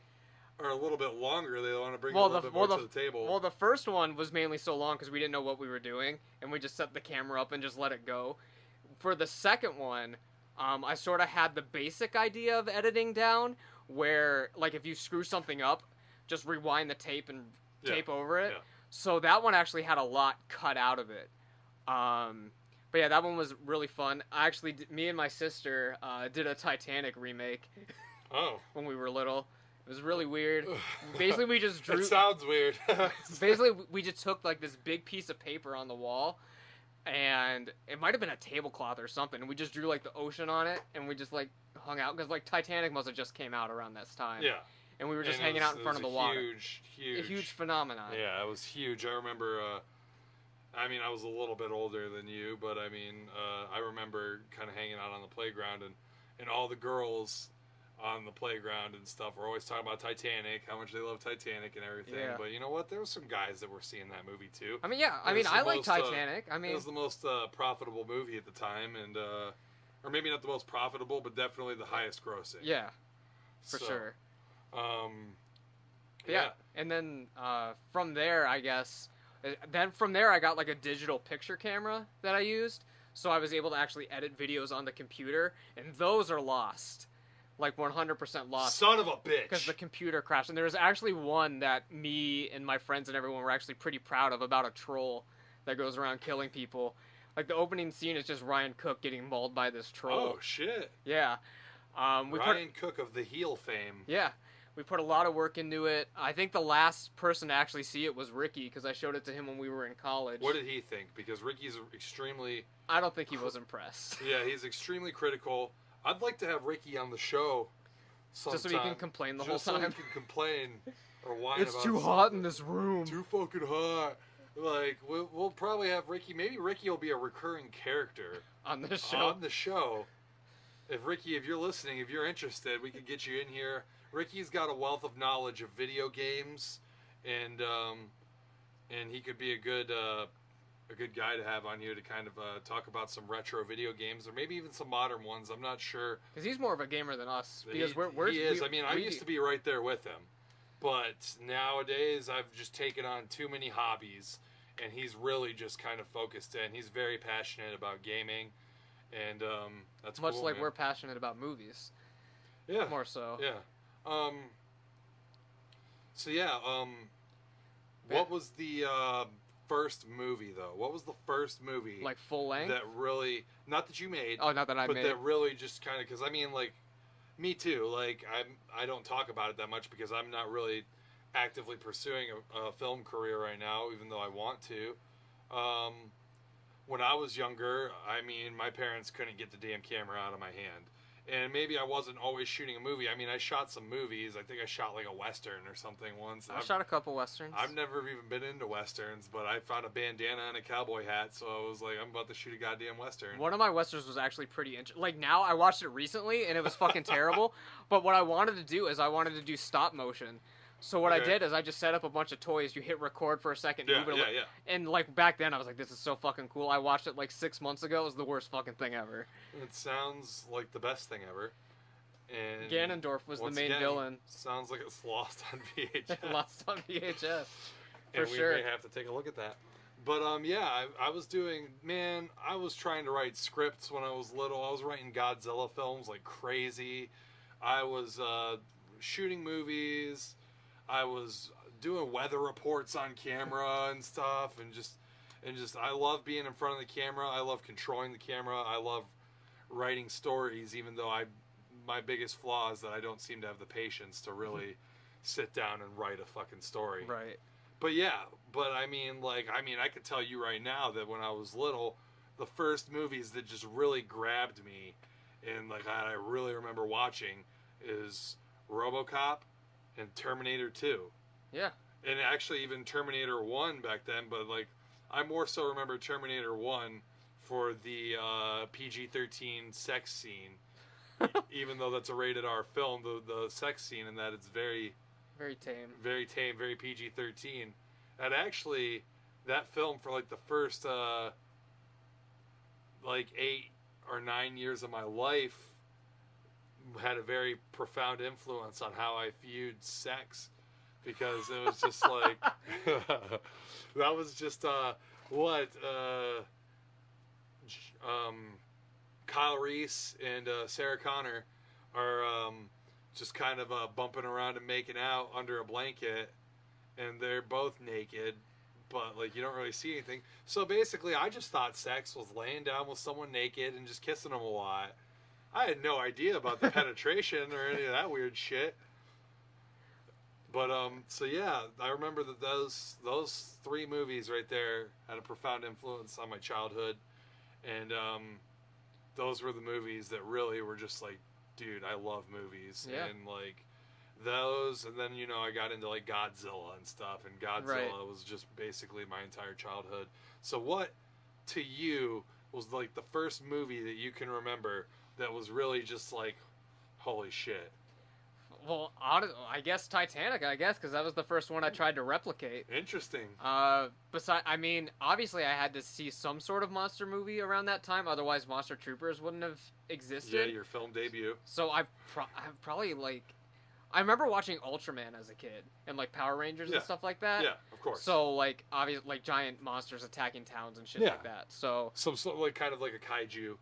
are a little bit longer. They want to bring a little bit more to the table. Well, the first one was mainly so long because we didn't know what we were doing, and we just set the camera up and just let it go. For the second one, I sort of had the basic idea of editing down, where like if you screw something up, just rewind the tape and tape over it. Yeah. So that one actually had a lot cut out of it. But yeah, that one was really fun. Me and my sister did a Titanic remake. Oh. When we were little. It was really weird. Basically, we just drew... It sounds weird. Basically, we just took like this big piece of paper on the wall, and it might have been a tablecloth or something, and we just drew like the ocean on it, and we just like hung out, because like Titanic must have just came out around this time. Yeah. And we were just hanging out in front of the water. A huge phenomenon. Yeah, it was huge. I remember, I was a little bit older than you, but I remember kind of hanging out on the playground, and all the girls on the playground and stuff were always talking about Titanic, how much they love Titanic and everything. Yeah. But you know what? There were some guys that were seeing that movie too. I like Titanic. It was the most profitable movie at the time, and or maybe not the most profitable, but definitely the highest grossing. Yeah, for sure. Yeah. And then from there, I guess, I got like a digital picture camera that I used, so I was able to actually edit videos on the computer, and those are lost. Like 100% lost. Son of a bitch. Because the computer crashed. And there was actually one that me and my friends and everyone were actually pretty proud of, about a troll that goes around killing people. Like the opening scene is just Ryan Cook getting mauled by this troll. Oh, shit. Yeah. Ryan Cook of the heel fame. Yeah. We put a lot of work into it. I think the last person to actually see it was Ricky, because I showed it to him when we were in college. What did he think? Because Ricky's extremely... I don't think he was impressed. Yeah, he's extremely critical. I'd like to have Ricky on the show sometime. Just so he can complain the whole time. Just so he can complain or whine about It's too hot in this room. Too fucking hot. Like, we'll probably have Ricky. Maybe Ricky will be a recurring character on the show. If you're listening, if you're interested, we could get you in here. Ricky's got a wealth of knowledge of video games, and he could be a good guy to have on here to kind of talk about some retro video games, or maybe even some modern ones. I'm not sure. Because he's more of a gamer than us. Because he is. I used to be right there with him. But nowadays, I've just taken on too many hobbies, and he's really just kind of focused in. He's very passionate about gaming, and that's much cool, like man. We're passionate about movies. Yeah. More so. Yeah. What was the first movie, though? What was the first movie, like full length, that really, not that you made, not that I made, but that really just kind of, because like me too, like I don't talk about it that much because I'm not really actively pursuing a film career right now, even though I want to. When I was younger, my parents couldn't get the damn camera out of my hand. And maybe I wasn't always shooting a movie. I shot some movies. I think I shot like a Western or something once. I shot a couple Westerns. I've never even been into Westerns, but I found a bandana and a cowboy hat, so I was like, I'm about to shoot a goddamn Western. One of my Westerns was actually pretty interesting. Like, now, I watched it recently, and it was fucking terrible. But what I wanted to do is I wanted to do stop motion. So what I did is I just set up a bunch of toys. You hit record for a second. Yeah. And like back then I was like, this is so fucking cool. I watched it like 6 months ago. It was the worst fucking thing ever. It sounds like the best thing ever. And Ganondorf was the main villain. Sounds like it's lost on VHS. Lost on VHS. For sure. We may have to take a look at that. But I was I was trying to write scripts when I was little. I was writing Godzilla films like crazy. I was shooting movies. I was doing weather reports on camera and stuff, and just I love being in front of the camera. I love controlling the camera. I love writing stories, even though my biggest flaw is that I don't seem to have the patience to really sit down and write a fucking story. Right. But yeah, I could tell you right now that when I was little, the first movies that just really grabbed me and like I really remember watching is RoboCop and Terminator 2. Yeah. And actually even Terminator 1 back then, but like I more so remember Terminator 1 for the PG-13 sex scene. Even though that's a rated R film, the sex scene in that it's very tame. Very tame, very PG-13. And actually, that film for like the first 8 or 9 years of my life had a very profound influence on how I viewed sex, because it was just like that was just Kyle Reese and Sarah Connor are just kind of bumping around and making out under a blanket, and they're both naked, but like you don't really see anything. So basically, I just thought sex was laying down with someone naked and just kissing them a lot. I had no idea about the penetration or any of that weird shit. But so yeah, I remember that those 3 movies right there had a profound influence on my childhood, and those were the movies that really were just like, dude, I love movies. Yeah. And like those, and then I got into like Godzilla and stuff, and Godzilla was just basically my entire childhood. So what to you was like the first movie that you can remember that was really just like, holy shit? Well, I guess Titanic, because that was the first one I tried to replicate. Interesting. Obviously I had to see some sort of monster movie around that time, otherwise Monster Troopers wouldn't have existed. Yeah, your film debut. So I've probably like, I remember watching Ultraman as a kid, and like Power Rangers and stuff like that. Yeah, of course. So like, obviously, like giant monsters attacking towns and shit like that. So some like kind of like a kaiju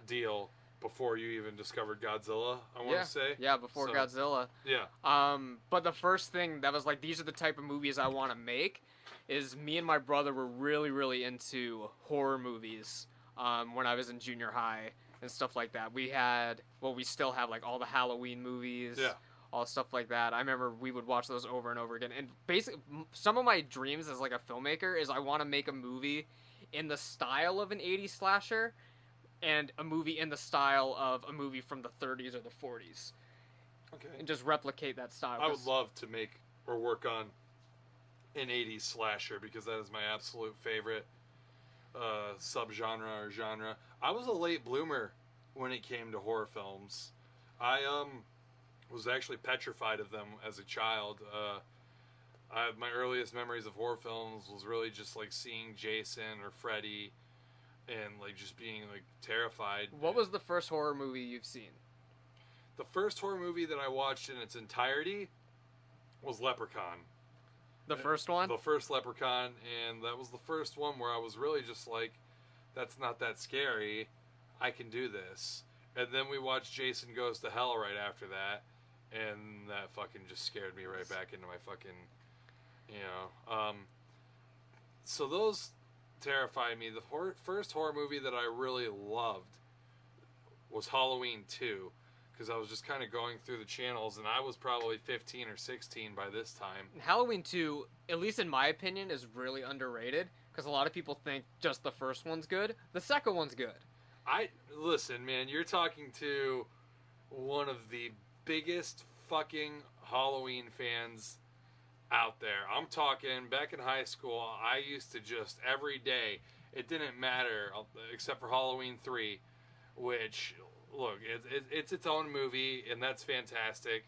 deal. Before you even discovered Godzilla, I want to say. Yeah, before Godzilla. Yeah. But the first thing that was like, these are the type of movies I want to make, is me and my brother were really, really into horror movies when I was in junior high and stuff like that. We still have like all the Halloween movies. Yeah. All stuff like that. I remember we would watch those over and over again. And basically, some of my dreams as like a filmmaker is I want to make a movie in the style of an 80s slasher, and a movie in the style of a movie from the 30s or the 40s. Okay. And just replicate that style. I would love to make or work on an 80s slasher, because that is my absolute favorite subgenre or genre. I was a late bloomer when it came to horror films. I was actually petrified of them as a child. My earliest memories of horror films was really just like seeing Jason or Freddy, and like just being like terrified. What was the first horror movie you've seen? The first horror movie that I watched in its entirety was Leprechaun. The first one? The first Leprechaun, and that was the first one where I was really just like, that's not that scary. I can do this. And then we watched Jason Goes to Hell right after that, and that fucking just scared me right back into my fucking, so those terrified me. The first horror movie that I really loved was Halloween 2, because I was just kind of going through the channels, and I was probably 15 or 16 by this time. Halloween 2, at least in my opinion, is really underrated, because a lot of people think just the first one's good. The second one's good. Listen, man, you're talking to one of the biggest fucking Halloween fans out there. I'm talking back in high school, I used to just every day, it didn't matter except for Halloween 3, which, look, it's its own movie, and that's fantastic.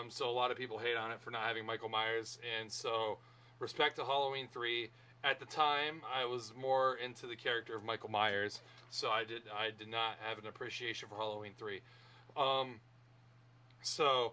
So a lot of people hate on it for not having Michael Myers, and so respect to Halloween 3. At the time, I was more into the character of Michael Myers, so I did not have an appreciation for Halloween 3. So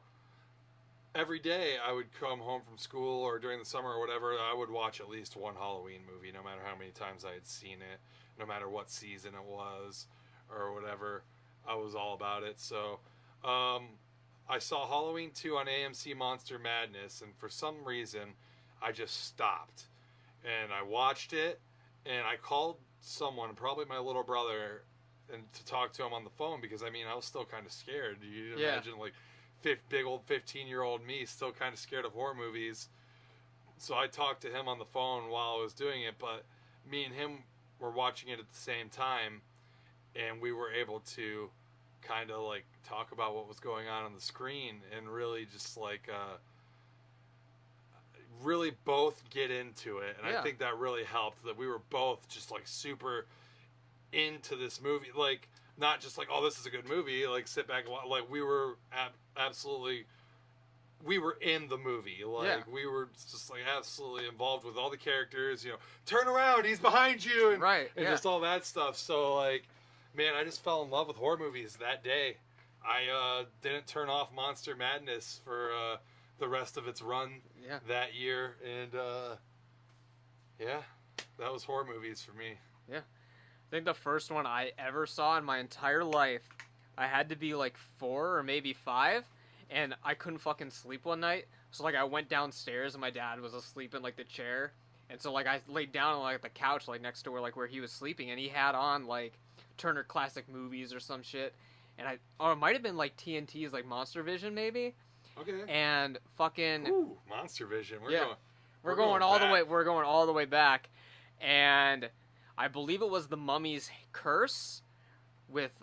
every day I would come home from school, or during the summer or whatever, I would watch at least one Halloween movie, no matter how many times I had seen it, no matter what season it was or whatever. I was all about it. So I saw Halloween 2 on AMC Monster Madness, and for some reason I just stopped. And I watched it, and I called someone, probably my little brother, and to talk to him on the phone, because I was still kind of scared. You imagine like big old 15-year-old me, still kind of scared of horror movies. So I talked to him on the phone while I was doing it, but me and him were watching it at the same time, and we were able to kind of like talk about what was going on the screen and really just like really both get into it. And I think that really helped, that we were both just like super into this movie, like not just like, oh, this is a good movie, like sit back and watch. Like we were absolutely, we were in the movie, like we were just like absolutely involved with all the characters, you know, turn around, he's behind you, and, and just all that stuff. So like, man, I just fell in love with horror movies that day. I didn't turn off Monster Madness for the rest of its run that year, and that was horror movies for me. Yeah. I think the first one I ever saw in my entire life, I had to be like 4 or maybe 5, and I couldn't fucking sleep one night. So like I went downstairs and my dad was asleep in like the chair, and so like I laid down on like the couch like next to where he was sleeping, and he had on like Turner Classic Movies or some shit, and it might have been like TNT's like Monster Vision maybe. Okay. And fucking Monster Vision. We're going all the way. We're going all the way back, and I believe it was The Mummy's Curse with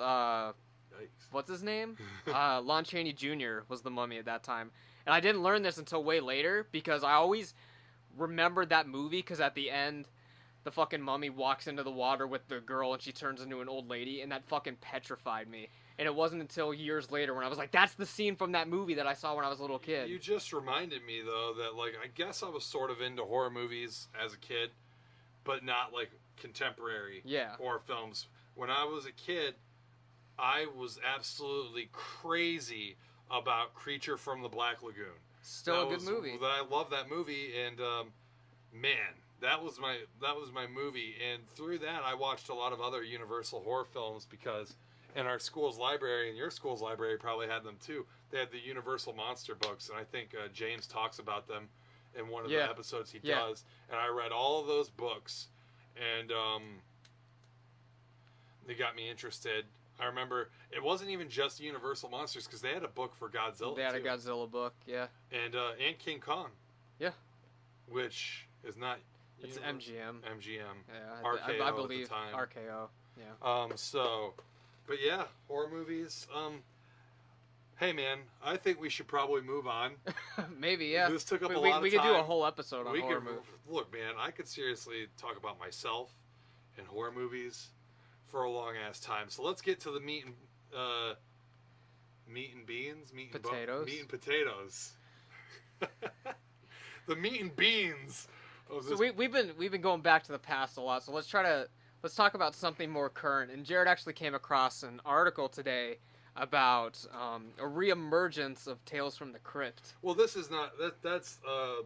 what's his name? Lon Chaney Jr. was the mummy at that time, and I didn't learn this until way later because I always remembered that movie because at the end, the fucking mummy walks into the water with the girl and she turns into an old lady, and that fucking petrified me. And it wasn't until years later when I was like, that's the scene from that movie that I saw when I was a little kid. You just reminded me, though, that, like, I guess I was sort of into horror movies as a kid, but not, like, contemporary horror films. When I was a kid, I was absolutely crazy about Creature from the Black Lagoon. Still a good movie. I love that movie, and, man, that was my movie. And through that, I watched a lot of other Universal horror films because in our school's library, and your school's library probably had them too, they had the Universal Monster books, and I think James talks about them in one of the episodes he does. And I read all of those books, and they got me interested. I remember it wasn't even just Universal Monsters, because they had a book for Godzilla. They had too. a Godzilla book, and King Kong, which is not. It's MGM. Yeah, RKO I believe at the time. RKO. Yeah. But yeah, horror movies. Hey man, I think we should probably move on. Maybe, yeah. This took up a lot of time. We could do a whole episode on horror movies. Look, man, I could seriously talk about myself and horror movies for a long ass time. So let's get to the meat and beans, potatoes. Meat and potatoes. The meat and beans. So we've been going back to the past a lot. So let's talk about something more current. And Jared actually came across an article today about a reemergence of Tales from the Crypt. Well, this is not that's a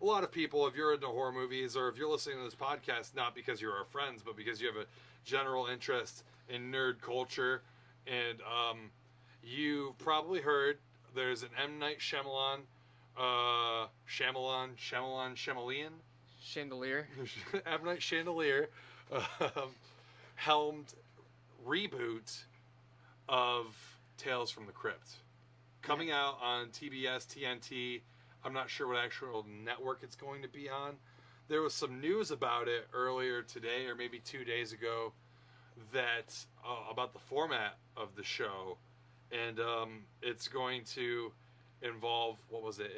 lot of people, if you're into horror movies or if you're listening to this podcast, not because you're our friends, but because you have a general interest in nerd culture, and you probably heard there's an M. Night Shyamalan, Chandelier. M. Night Chandelier helmed reboot of Tales from the Crypt, coming out on TBS, TNT. I'm not sure what actual network it's going to be on. There was some news about it earlier today, or maybe 2 days ago, that about the format of the show, and it's going to involve, what was it?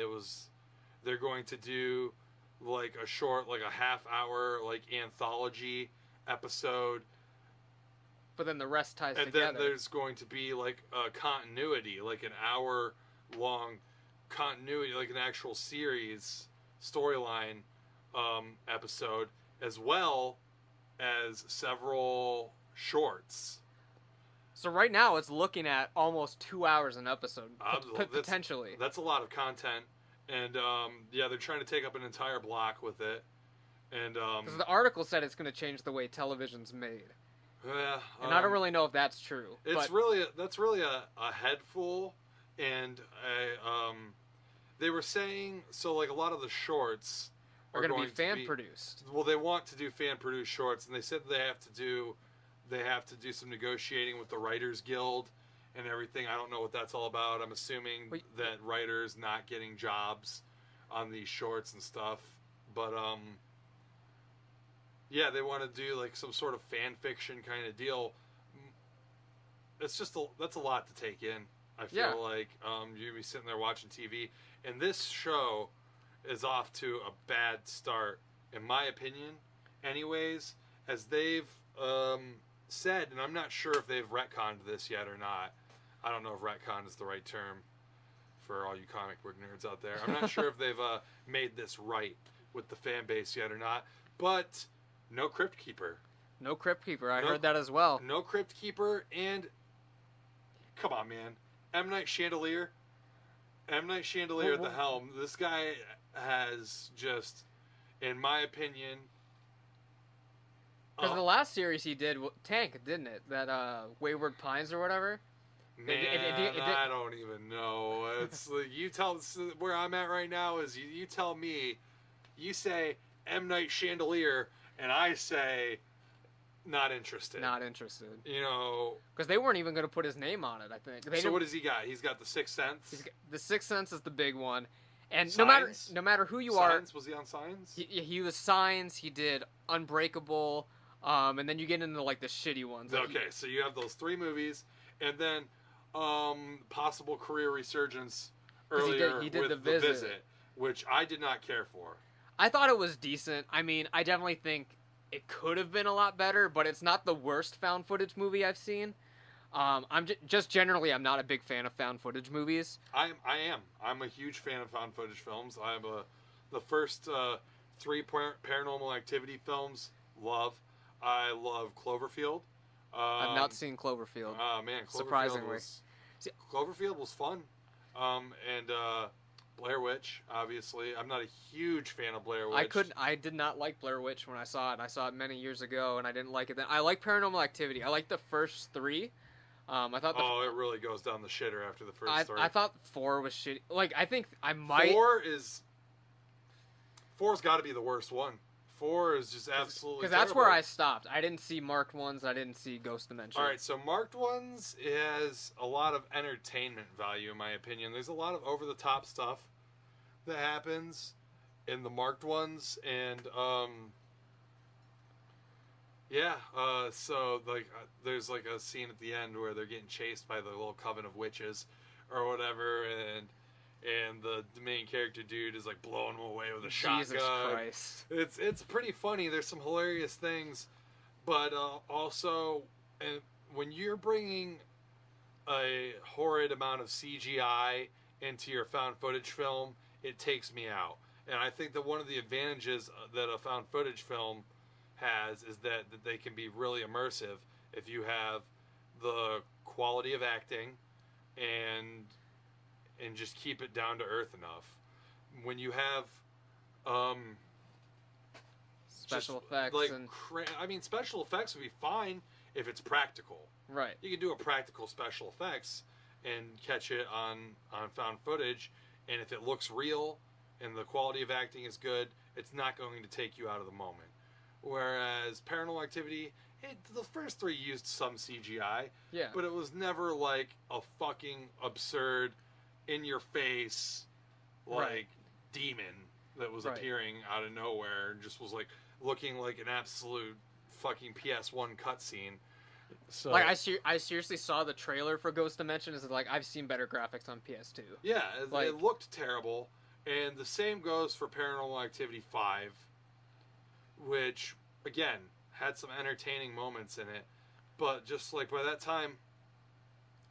They're going to do like a short, like a half-hour, like anthology episode. But then the rest ties together. And then there's going to be like a continuity, like an hour-long continuity, like an actual series storyline episode, as well as several shorts. So right now it's looking at almost 2 hours an episode, potentially. That's a lot of content, and they're trying to take up an entire block with it. And because the article said it's going to change the way television's made. Yeah, and I don't really know if that's true. That's really a head full, and they were saying, so like a lot of the shorts are going to be fan produced. Well, they want to do fan produced shorts, and they said they have to do some negotiating with the Writers Guild and everything. I don't know what that's all about. I'm assuming that writers not getting jobs on these shorts and stuff. But, yeah, they want to do, like, some sort of fan fiction kind of deal. It's just, that's a lot to take in. I feel like you'd be sitting there watching TV. And this show is off to a bad start, in my opinion, anyways, as they've said, and I'm not sure if they've retconned this yet or not. I don't know if retcon is the right term for all you comic book nerds out there. I'm not sure if they've made this right with the fan base yet or not. But no Crypt Keeper. No Crypt Keeper. I heard that as well. No Crypt Keeper, and come on, man. M. Night Chandelier at the helm. This guy has just, in my opinion... Because the last series he did tanked, didn't it? That Wayward Pines or whatever? Man, I don't even know. It's like, you tell... Where I'm at right now is you tell me, you say M. Night Chandelier, and I say... Not interested. Not interested. You know... Because they weren't even going to put his name on it, I think. So what has he got? He's got The Sixth Sense? The Sixth Sense is the big one. And Signs? no matter who you Signs? Was he on Signs? He was Signs, he did Unbreakable, and then you get into, like, the shitty ones. Like okay, so you have those 3 movies, and then possible career resurgence earlier he did with The Visit, which I did not care for. I thought it was decent. I mean, I definitely think it could have been a lot better, but it's not the worst found footage movie I've seen. I'm just generally, I'm not a big fan of found footage movies. I am. I'm a huge fan of found footage films. I'm the first 3 Paranormal Activity films. Love. I love Cloverfield. I've not seen Cloverfield. Oh man, surprisingly, Cloverfield was fun. And Blair Witch, obviously. I'm not a huge fan of Blair Witch. I did not like Blair Witch when I saw it. I saw it many years ago, and I didn't like it then. I like Paranormal Activity. I like the first 3. I thought. It really goes down the shitter after the first 3. I thought 4 was shitty. Like, I think I might. 4's got to be the worst one. 4 is just absolutely. Because that's where I stopped. I didn't see marked ones. I didn't see Ghost Dimension. All right, so marked ones has a lot of entertainment value, in my opinion. There's a lot of over-the-top stuff that happens in the marked ones, and so like there's like a scene at the end where they're getting chased by the little coven of witches or whatever, and the main character dude is like blowing them away with a shotgun. Jesus Christ. It's pretty funny. There's some hilarious things, but also, and when you're bringing a horrid amount of CGI into your found footage film, it takes me out. And I think that one of the advantages that a found footage film has is that they can be really immersive if you have the quality of acting and just keep it down to earth enough. When you have special effects, like and... I mean, special effects would be fine if it's practical. Right. You can do a practical special effects and catch it on found footage, and if it looks real and the quality of acting is good, it's not going to take you out of the moment. Whereas Paranormal Activity, the first 3 used some CGI, but it was never like a fucking absurd, in-your-face, like, demon that was appearing out of nowhere and just was like looking like an absolute fucking PS1 cutscene. So, like, I seriously saw the trailer for Ghost Dimension. Is like, I've seen better graphics on PS2. Yeah, it looked terrible. And the same goes for Paranormal Activity 5, which, again, had some entertaining moments in it. But just like by that time,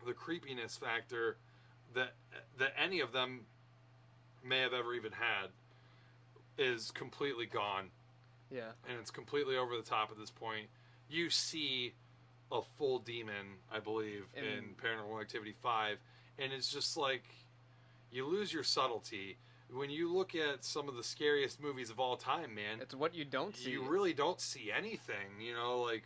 the creepiness factor that any of them may have ever even had is completely gone. Yeah. And it's completely over the top at this point. You see a full demon, I believe, in Paranormal Activity 5, and it's just like you lose your subtlety. When you look at some of the scariest movies of all time, man, it's what you don't see. You really don't see anything, you know, like,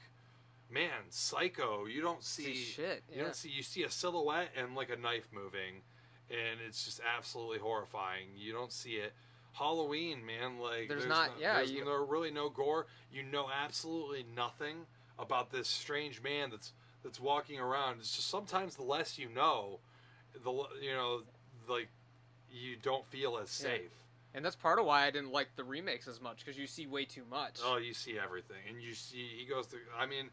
man, Psycho, you don't see shit. You don't see, you see a silhouette and like a knife moving, and it's just absolutely horrifying. You don't see it. Halloween, man, like there's really no gore. You know absolutely nothing about this strange man that's that's walking around. It's just sometimes the less you know, like you don't feel as safe. Yeah. And that's part of why I didn't like the remakes as much, because you see way too much. Oh, you see everything, and he goes through. I mean,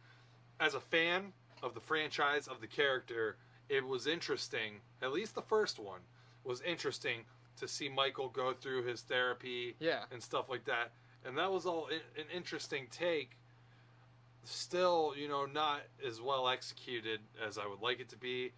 as a fan of the franchise, of the character, it was interesting. At least the first one was interesting to see Michael go through his therapy, and stuff like that. And that was all an interesting take. Still, not as well executed as I would like it to be.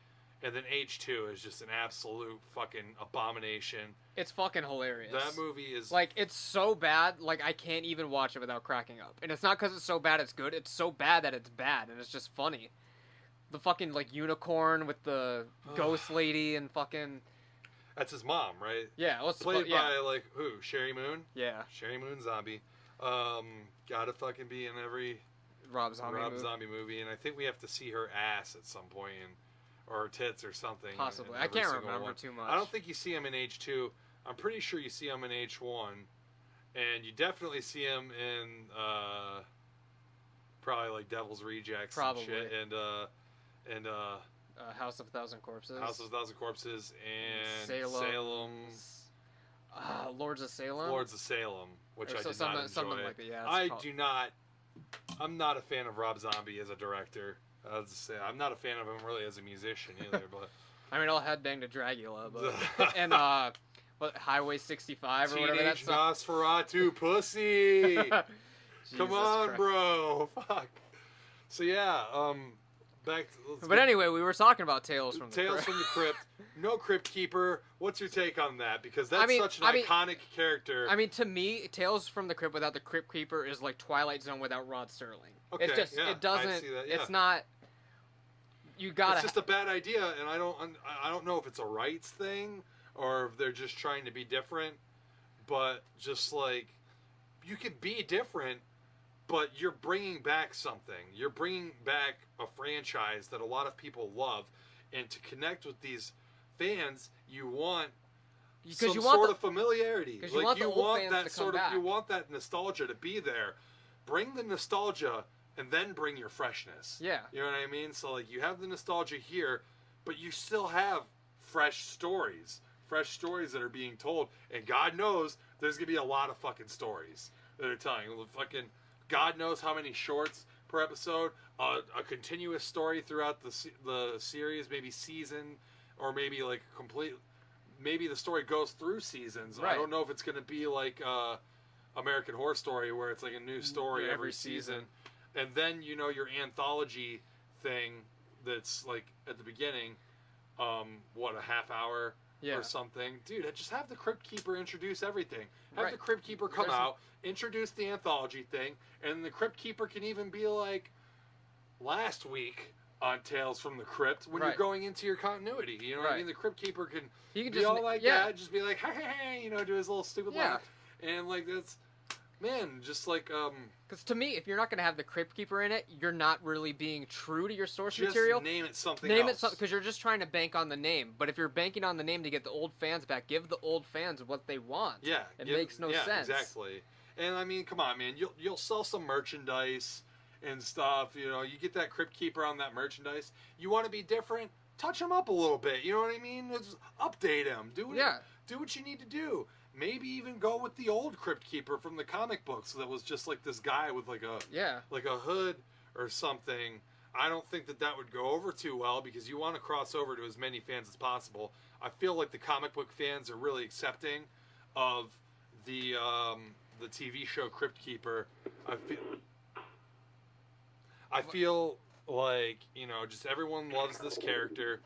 And then H2 is just an absolute fucking abomination. It's fucking hilarious. That movie is... Like, it's so bad, like, I can't even watch it without cracking up. And it's not because it's so bad it's good. It's so bad that it's bad, and it's just funny. The fucking, like, unicorn with the ghost lady and fucking... That's his mom, right? Yeah. Played by, like, who? Sherry Moon? Yeah. Sherry Moon Zombie. Gotta fucking be in every... Rob Zombie movie. And I think we have to see her ass at some point or tits or something. Possibly. I can't remember too much. I don't think you see him in H2. I'm pretty sure you see him in H1. And you definitely see him in probably like Devil's Rejects and shit. And House of a Thousand Corpses. House of a Thousand Corpses and Salem. Lords of Salem. Which I did not enjoy. Something like that, yeah. I'm not a fan of Rob Zombie as a director. I'll just say I'm not a fan of him really as a musician either. But I mean, I'll headbang to Dracula, but and what, Highway 65 or whatever that's Nosferatu pussy. Come on, Christ. bro. Fuck. So yeah, But anyway, we were talking about Tales from the Crypt. No Crypt Keeper. What's your take on that? Because that's such an iconic character. I mean, to me, Tales from the Crypt without the Crypt Keeper is like Twilight Zone without Rod Serling. Okay, it doesn't. I see that, yeah. It's not. You gotta. It's just a bad idea, and I don't know if it's a rights thing or if they're just trying to be different. But just like, you could be different, but you're bringing back something. You're bringing back a franchise that a lot of people love, and to connect with these fans, you want some sort of familiarity. Like you want that sort of you want that nostalgia to be there. Bring the nostalgia and then bring your freshness. Yeah. You know what I mean? So like you have the nostalgia here, but you still have fresh stories that are being told, and God knows there's gonna be a lot of fucking stories that are telling. Fucking God knows how many shorts per episode, a continuous story throughout the series, maybe season, or maybe like complete. Maybe the story goes through seasons. Right. I don't know if it's going to be like American Horror Story, where it's like a new story every season. And then your anthology thing that's like at the beginning, a half hour or something. Dude, just have the Crypt Keeper introduce everything. Have the Crypt Keeper come out, introduce the anthology thing, and the Crypt Keeper can even be like last week on Tales from the Crypt when you're going into your continuity. You know what I mean? The Crypt Keeper can be just all like that, just be like, hey, do his little stupid laugh. And like that's, man, just like because to me, if you're not going to have the Crypt Keeper in it, you're not really being true to your source material. Name it something else. Because you're just trying to bank on the name. But if you're banking on the name to get the old fans back, give the old fans what they want. Yeah, it makes no sense. Exactly. And I mean, come on, man, you'll sell some merchandise and stuff. You get that Crypt Keeper on that merchandise. You want to be different? Touch him up a little bit. You know what I mean? Just update him. Do what you need to do. Maybe even go with the old Crypt Keeper from the comic books that was just like this guy with like a hood or something. I don't think that would go over too well because you want to cross over to as many fans as possible. I feel like the comic book fans are really accepting of the TV show Crypt Keeper. I feel like, just everyone loves this character.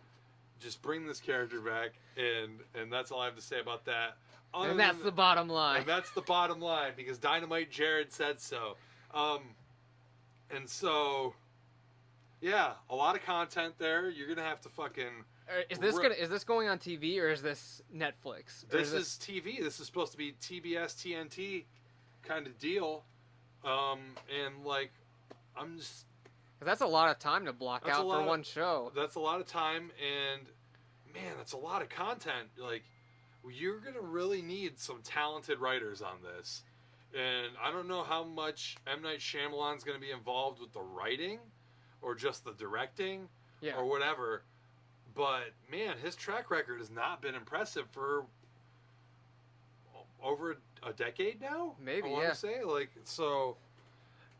Just bring this character back, and that's all I have to say about that. And that's the bottom line. And that's the bottom line, because Dynamite Jared said so. And so, yeah, a lot of content there. You're gonna have to fucking. Is this going on TV or is this Netflix? This is TV. This is supposed to be TBS TNT kind of deal. And like, I'm just. That's a lot of time to block out for one show. That's a lot of time, and man, that's a lot of content. Like, you're gonna really need some talented writers on this, and I don't know how much M. Night Shyamalan's gonna be involved with the writing or just the directing Yeah. or whatever. But man, his track record has not been impressive for over a decade now. Maybe, I want yeah. to say, like, so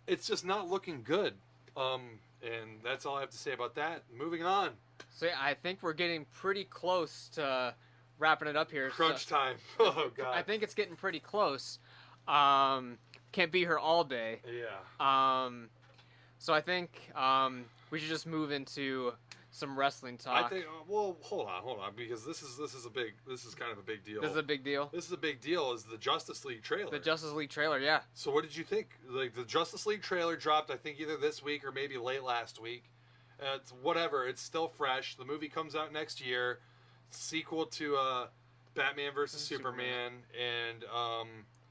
it's just not looking good. And that's all I have to say about that. Moving on. So yeah, I think we're getting pretty close to wrapping it up here. Crunch time. Oh god. I think it's getting pretty close. Can't be here all day. Yeah. So I think we should just move into some wrestling talk. I think. Well, hold on, because this is kind of a big deal. This is a big deal. This is a big deal. Is the Justice League trailer? The Justice League trailer, yeah. So what did you think? Like, the Justice League trailer dropped, I think, either this week or maybe late last week. It's whatever. It's still fresh. The movie comes out next year. Sequel to Batman vs Superman, and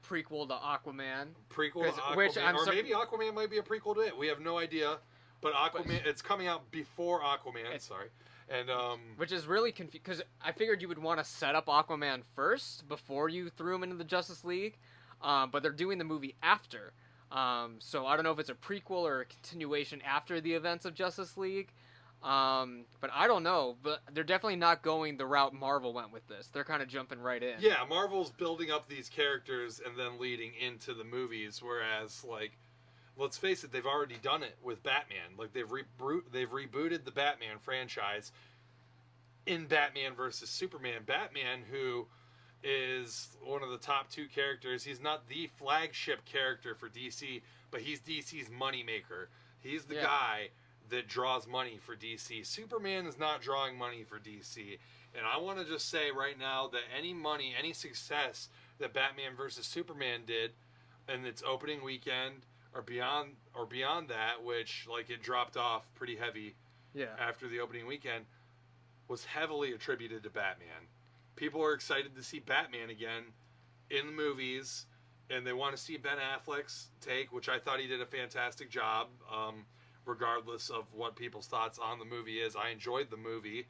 prequel to Aquaman. Prequel to Aquaman, maybe Aquaman might be a prequel to it. We have no idea. But Aquaman, it's coming out before Aquaman. Sorry, and which is really confusing because I figured you would want to set up Aquaman first before you threw him into the Justice League, but they're doing the movie after. So I don't know if it's a prequel or a continuation after the events of Justice League. But I don't know. But they're definitely not going the route Marvel went with this. They're kind of jumping right in. Yeah, Marvel's building up these characters and then leading into the movies, whereas, like, let's face it, they've already done it with Batman. Like, they've rebooted the Batman franchise in Batman vs. Superman. Batman, who is one of the top two characters, he's not the flagship character for DC, but he's DC's moneymaker. He's the guy that draws money for DC. Superman is not drawing money for DC. And I want to just say right now that any money, any success that Batman vs. Superman did in its opening weekend, or beyond that, which, like, it dropped off pretty heavy after the opening weekend, was heavily attributed to Batman. People are excited to see Batman again in the movies, and they want to see Ben Affleck's take, which I thought he did a fantastic job, regardless of what people's thoughts on the movie is. I enjoyed the movie.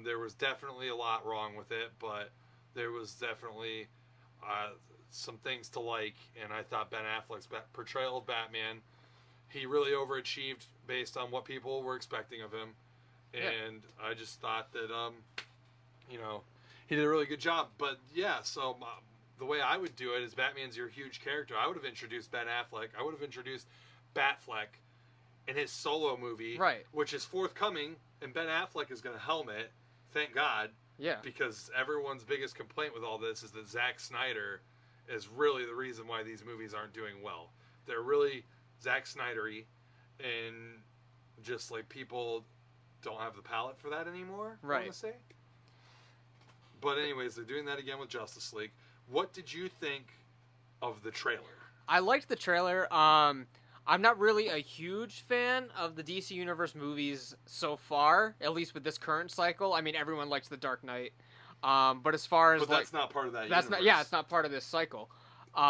There was definitely a lot wrong with it, but there was definitely some things to like, and I thought Ben Affleck's portrayal of Batman, he really overachieved based on what people were expecting of him, and I just thought that, he did a really good job. But yeah, so the way I would do it is, Batman's your huge character. I would have introduced Ben Affleck. I would have introduced Batfleck in his solo movie, which is forthcoming, and Ben Affleck is going to helm it, thank God, because everyone's biggest complaint with all this is that Zack Snyder is really the reason why these movies aren't doing well. They're really Zack Snyder-y, and just, like, people don't have the palate for that anymore, I want to say. But anyways, they're doing that again with Justice League. What did you think of the trailer? I liked the trailer. I'm not really a huge fan of the DC Universe movies so far, at least with this current cycle. I mean, everyone likes The Dark Knight. But as far as, that's not part of that universe. It's not part of this cycle. But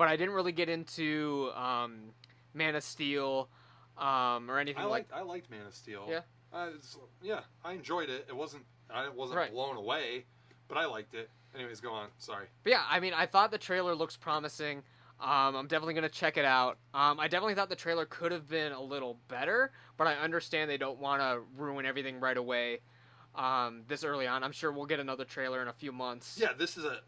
I didn't really get into Man of Steel or anything like. I liked Man of Steel. Yeah. I enjoyed it. I wasn't blown away, but I liked it. Anyways, go on. Sorry. But yeah, I mean, I thought the trailer looks promising. I'm definitely going to check it out. I definitely thought the trailer could have been a little better, but I understand they don't want to ruin everything right away this early on. I'm sure we'll get another trailer in a few months. Yeah, it's a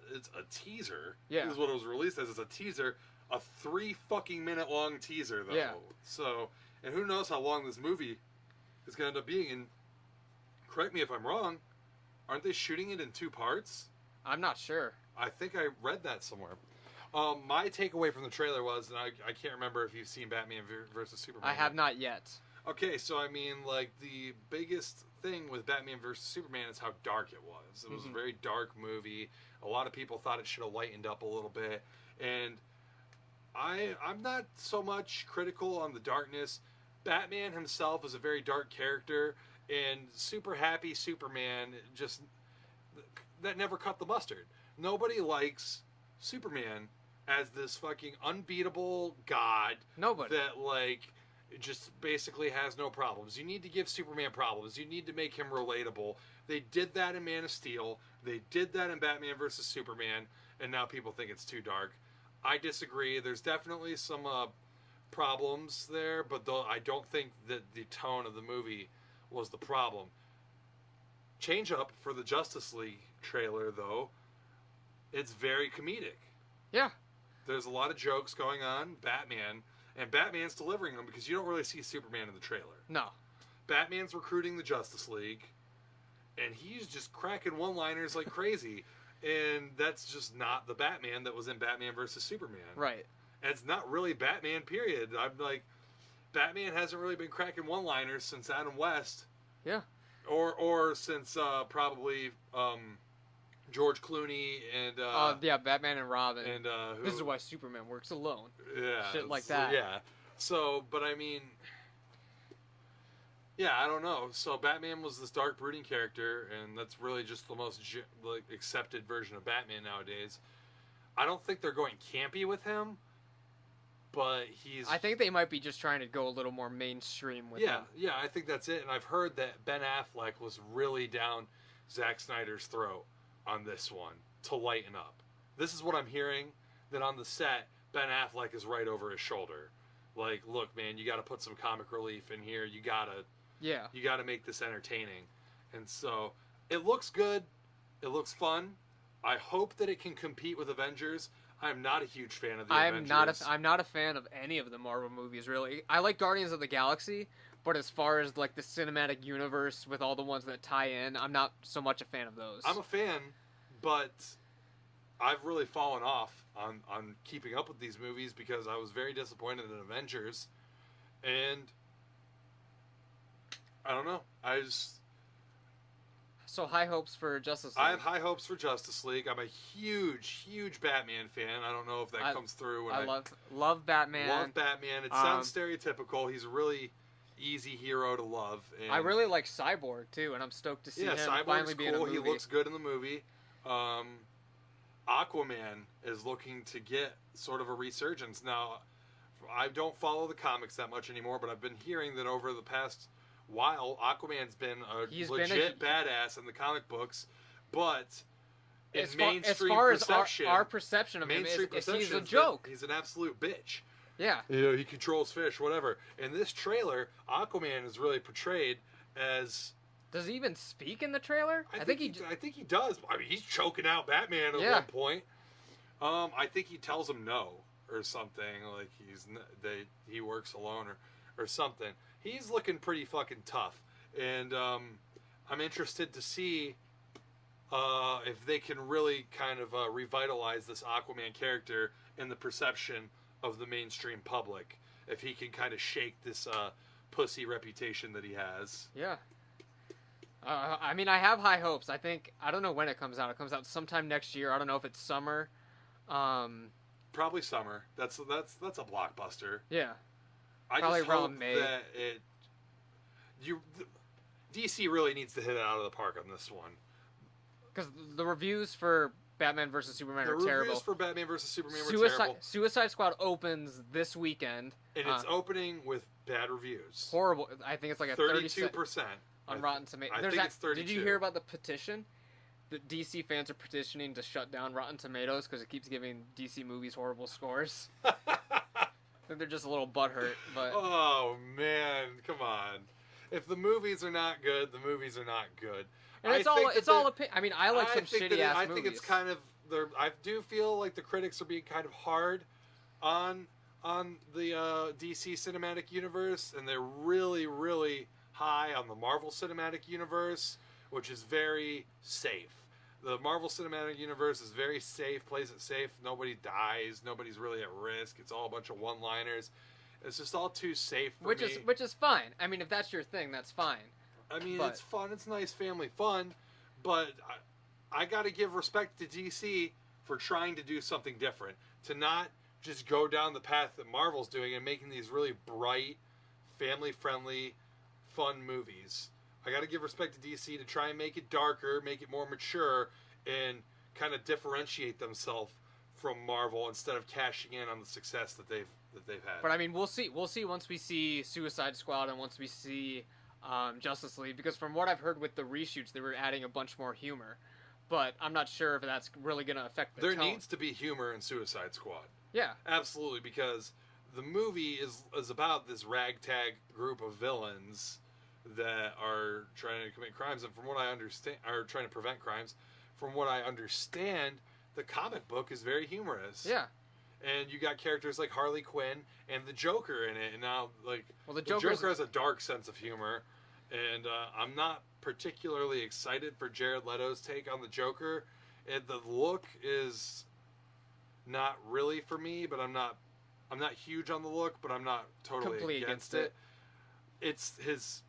teaser. Yeah. This is what it was released as. It's a teaser. A 3 fucking minute long teaser, though. Yeah. So, and who knows how long this movie is going to end up being. And correct me if I'm wrong, aren't they shooting it in 2 parts? I'm not sure. I think I read that somewhere. My takeaway from the trailer was, and I can't remember if you've seen Batman vs. Superman. I have not yet. Okay, so I mean, like, the biggest thing with Batman vs. Superman is how dark it was. It was a very dark movie. A lot of people thought it should have lightened up a little bit. And I'm not so much critical on the darkness. Batman himself is a very dark character, and super happy Superman that never cut the mustard. Nobody likes Superman as this fucking unbeatable god. Nobody. That, like, just basically has no problems. You need to give Superman problems. You need to make him relatable. They did that in Man of Steel. They did that in Batman vs. Superman, and now people think it's too dark. I disagree. There's definitely some problems there, but I don't think that the tone of the movie was the problem. Change up for the Justice League trailer, though. It's very comedic. Yeah. There's a lot of jokes going on. Batman's delivering them because you don't really see Superman in the trailer. No. Batman's recruiting the Justice League, and he's just cracking one-liners like crazy. And that's just not the Batman that was in Batman vs. Superman. Right. And it's not really Batman, period. I'm like, Batman hasn't really been cracking one-liners since Adam West. Yeah. Or since probably George Clooney and... yeah, Batman and Robin. And this is why Superman works alone. Yeah. Shit like that. Yeah. So, but I mean... Yeah, I don't know. So Batman was this dark, brooding character, and that's really just the most accepted version of Batman nowadays. I don't think they're going campy with him, but he's... I think they might be just trying to go a little more mainstream with him. Yeah, I think that's it. And I've heard that Ben Affleck was really down Zack Snyder's throat on this one to lighten up. This is what I'm hearing, that on the set, Ben Affleck is right over his shoulder. Like, look, man, you got to put some comic relief in here. You got to make this entertaining. And so, it looks good. It looks fun. I hope that it can compete with Avengers. I'm not a huge fan of the Avengers. I'm not a fan of any of the Marvel movies, really. I like Guardians of the Galaxy, but as far as like the cinematic universe with all the ones that tie in, I'm not so much a fan of those. I'm a fan, but I've really fallen off on keeping up with these movies because I was very disappointed in Avengers. And I don't know. So high hopes for Justice League. I have high hopes for Justice League. I'm a huge, huge Batman fan. I don't know if that comes through. I love Batman. Love Batman. It sounds stereotypical. He's a really easy hero to love. And I really like Cyborg too, and I'm stoked to see him finally be in a movie. He looks good in the movie. Aquaman is looking to get sort of a resurgence. Now, I don't follow the comics that much anymore, but I've been hearing that over the past while, Aquaman's been a legit badass in the comic books, but in mainstream perception, our perception of him is he's a joke. He's an absolute bitch. Yeah. He controls fish, whatever. In this trailer, Aquaman is really portrayed as... Does he even speak in the trailer? I think he does. I mean, he's choking out Batman at one point. I think he tells him no or something, like he works alone or something. He's looking pretty fucking tough, and I'm interested to see if they can really kind of revitalize this Aquaman character in the perception of the mainstream public. If he can kind of shake this pussy reputation that he has. Yeah. I mean, I have high hopes. I don't know when it comes out. It comes out sometime next year. I don't know if it's summer. Probably summer. That's a blockbuster. Yeah. I probably just around hope May. That DC really needs to hit it out of the park on this one. Because the reviews for Batman vs. Superman are terrible. The reviews for Batman vs. Superman were terrible. Suicide Squad opens this weekend. And it's opening with bad reviews. Horrible. I think it's like a 32%. On Rotten Tomatoes. I think it's 32. Did you hear about the petition? The DC fans are petitioning to shut down Rotten Tomatoes because it keeps giving DC movies horrible scores. I think they're just a little butthurt. But oh, man. Come on. If the movies are not good, the movies are not good. And it's all opinion. I mean, I like some shitty ass movies. I think it's kind of... I do feel like the critics are being kind of hard on the DC Cinematic Universe, and they're really, really high on the Marvel Cinematic Universe, which is very safe. The Marvel Cinematic Universe is very safe, plays it safe. Nobody dies. Nobody's really at risk. It's all a bunch of one-liners. It's just all too safe for me. Which is fine. I mean, if that's your thing, that's fine. I mean, it's fun. It's nice family fun. But I got to give respect to DC for trying to do something different. To not just go down the path that Marvel's doing and making these really bright, family-friendly, fun movies. I got to give respect to DC to try and make it darker, make it more mature, and kind of differentiate themselves from Marvel instead of cashing in on the success that they've had. But I mean, we'll see. We'll see once we see Suicide Squad and once we see Justice League, because from what I've heard with the reshoots, they were adding a bunch more humor. But I'm not sure if that's really going to affect the tone. There needs to be humor in Suicide Squad. Yeah. Absolutely, because the movie is about this ragtag group of villains that are trying to commit crimes, and from what I understand, are trying to prevent crimes. From what I understand, the comic book is very humorous. Yeah. And you got characters like Harley Quinn and the Joker in it, and now the Joker has a dark sense of humor, and I'm not particularly excited for Jared Leto's take on the Joker. And the look is not really for me, but I'm not huge on the look, but I'm not totally against it. It's his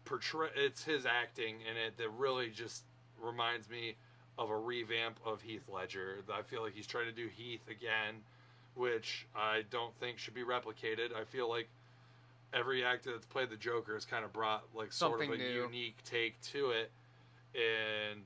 acting in it that really just reminds me of a revamp of Heath Ledger. I feel like he's trying to do Heath again, which I don't think should be replicated. I feel like every actor that's played the Joker has kind of brought like sort of a unique take to it, and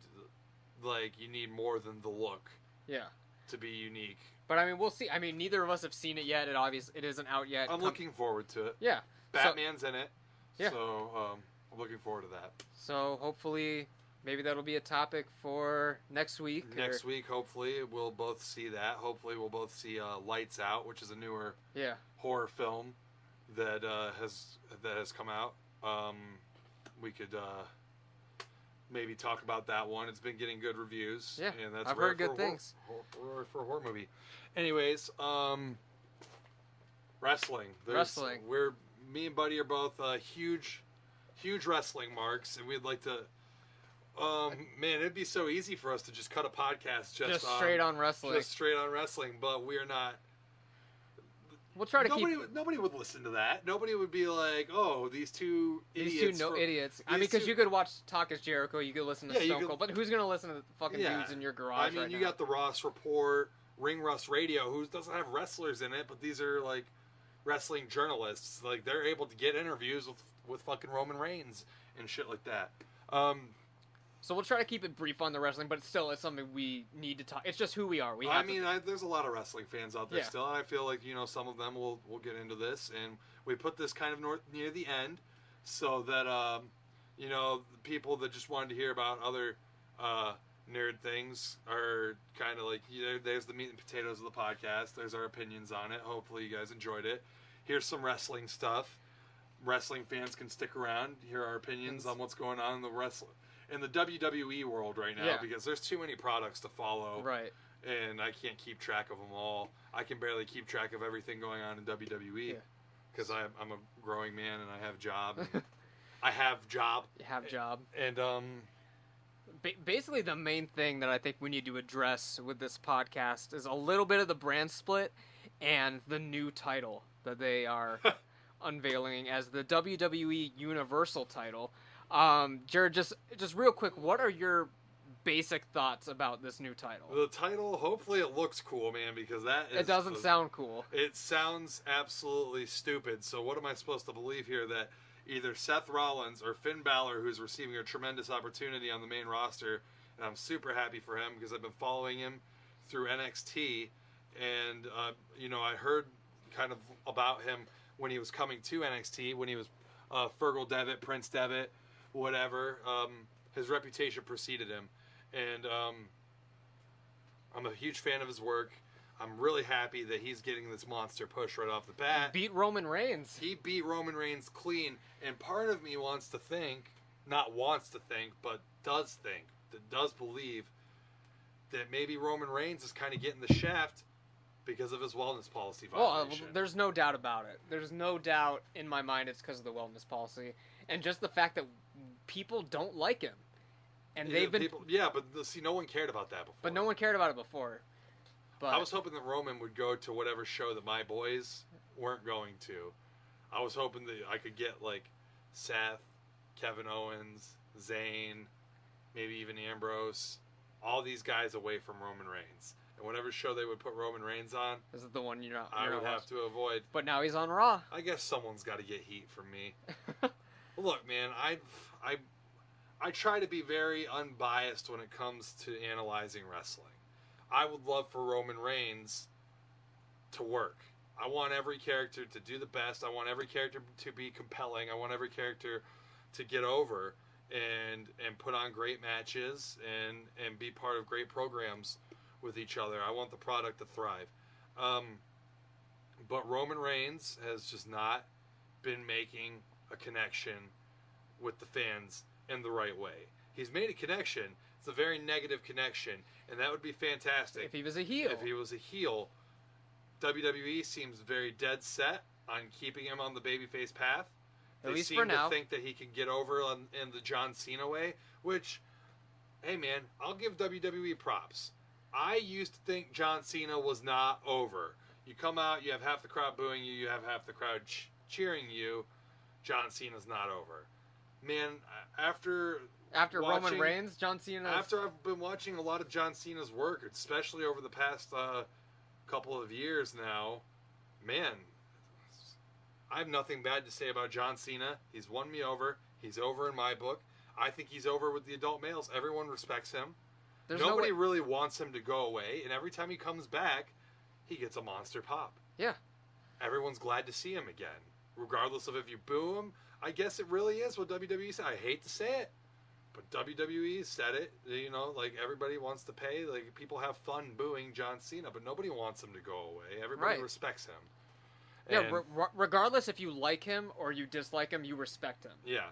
like you need more than the look. Yeah. To be unique. But I mean, we'll see. I mean, neither of us have seen it yet. It isn't out yet. I'm looking forward to it. Yeah. Batman's in it. Yeah. So I'm looking forward to that. So hopefully, maybe that'll be a topic for next week. Next week, hopefully, we'll both see that. Hopefully, we'll both see Lights Out, which is a newer horror film that has come out. We could maybe talk about that one. It's been getting good reviews. Yeah, and that's I've heard good things. For a horror movie. Anyways, wrestling. Wrestling. Me and Buddy are both huge wrestling marks, and we'd like to. Man, it'd be so easy for us to just cut a podcast just straight on wrestling. Just straight on wrestling, but we're not. We'll try to Nobody would listen to that. Nobody would be like, "Oh, these two idiots." Idiots. I mean, because you could watch Talk is Jericho, you could listen to Stone Cold, but who's gonna listen to the fucking dudes in your garage? I mean, you got the Ross Report, Ring Rust Radio, who doesn't have wrestlers in it, but these are like wrestling journalists. Like they're able to get interviews with fucking Roman Reigns and shit like that. So we'll try to keep it brief on the wrestling, but still, it's something we need to talk. It's just who we are. There's a lot of wrestling fans out there still, and I feel like some of them will get into this, and we put this kind of near the end, so that the people that just wanted to hear about other nerd things are kind of like there's the meat and potatoes of the podcast. There's our opinions on it. Hopefully, you guys enjoyed it. Here's some wrestling stuff. Wrestling fans can stick around, hear our opinions on what's going on in the WWE world right now, because there's too many products to follow. Right. And I can't keep track of them all. I can barely keep track of everything going on in WWE because I'm a growing man and I have job. I have job. You have job. And basically the main thing that I think we need to address with this podcast is a little bit of the brand split and the new title that they are unveiling as the WWE Universal title. Jared, just real quick, what are your basic thoughts about this new title? The title, hopefully it looks cool, man, because it doesn't sound cool. It sounds absolutely stupid. So what am I supposed to believe here, that either Seth Rollins or Finn Balor, who's receiving a tremendous opportunity on the main roster, and I'm super happy for him because I've been following him through NXT, and I heard kind of about him when he was coming to NXT, when he was Fergal Devitt, Prince Devitt, whatever. His reputation preceded him, and I'm a huge fan of his work. I'm really happy that he's getting this monster push right off the bat. He beat Roman Reigns. He beat Roman Reigns clean, and part of me does believe that maybe Roman Reigns is kind of getting the shaft because of his wellness policy violation. Well, there's no doubt about it. There's no doubt in my mind it's because of the wellness policy. And just the fact that people don't like him. And they've been... no one cared about that before. But no one cared about it before. But I was hoping that Roman would go to whatever show that my boys weren't going to. I was hoping that I could get, like, Seth, Kevin Owens, Zayn, maybe even Ambrose, all these guys away from Roman Reigns. And whatever show they would put Roman Reigns on, this is the one I would have to avoid. But now he's on Raw. I guess someone's got to get heat from me. Look, man, I try to be very unbiased when it comes to analyzing wrestling. I would love for Roman Reigns to work. I want every character to do the best. I want every character to be compelling. I want every character to get over and put on great matches and be part of great programs with each other. I want the product to thrive. But Roman Reigns has just not been making a connection with the fans in the right way. He's made a connection. It's a very negative connection, and that would be fantastic. If he was a heel. If he was a heel, WWE seems very dead set on keeping him on the babyface path. At They least seem for now. to think that he can get over in the John Cena way, which, hey man, I'll give WWE props. I used to think John Cena was not over. You come out, you have half the crowd booing you, you have half the crowd cheering you. John Cena's not over. Man, after Roman Reigns, John Cena. After I've been watching a lot of John Cena's work, especially over the past couple of years now, man, I have nothing bad to say about John Cena. He's won me over. He's over in my book. I think he's over with the adult males. Everyone respects him. Nobody really wants him to go away, and every time he comes back, he gets a monster pop. Yeah. Everyone's glad to see him again. Regardless of if you boo him, I guess it really is what WWE said. I hate to say it, but WWE said it. You know, like everybody wants to pay. Like people have fun booing John Cena, but nobody wants him to go away. Everybody respects him. Yeah, regardless if you like him or you dislike him, you respect him. Yeah,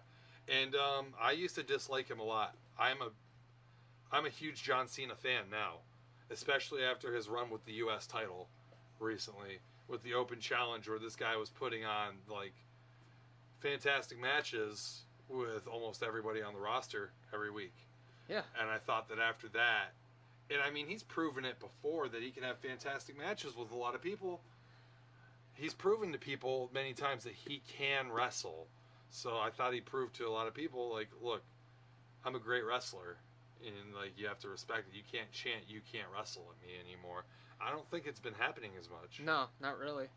and I used to dislike him a lot. I'm a huge John Cena fan now, especially after his run with the U.S. title recently with the Open Challenge, where this guy was putting on like fantastic matches with almost everybody on the roster every week. Yeah. And I thought that after that, and I mean, he's proven it before that he can have fantastic matches with a lot of people. He's proven to people many times that he can wrestle. So I thought he proved to a lot of people, like, look, I'm a great wrestler. And, like, you have to respect it. You can't chant, you can't wrestle at me anymore. I don't think it's been happening as much. No, not really.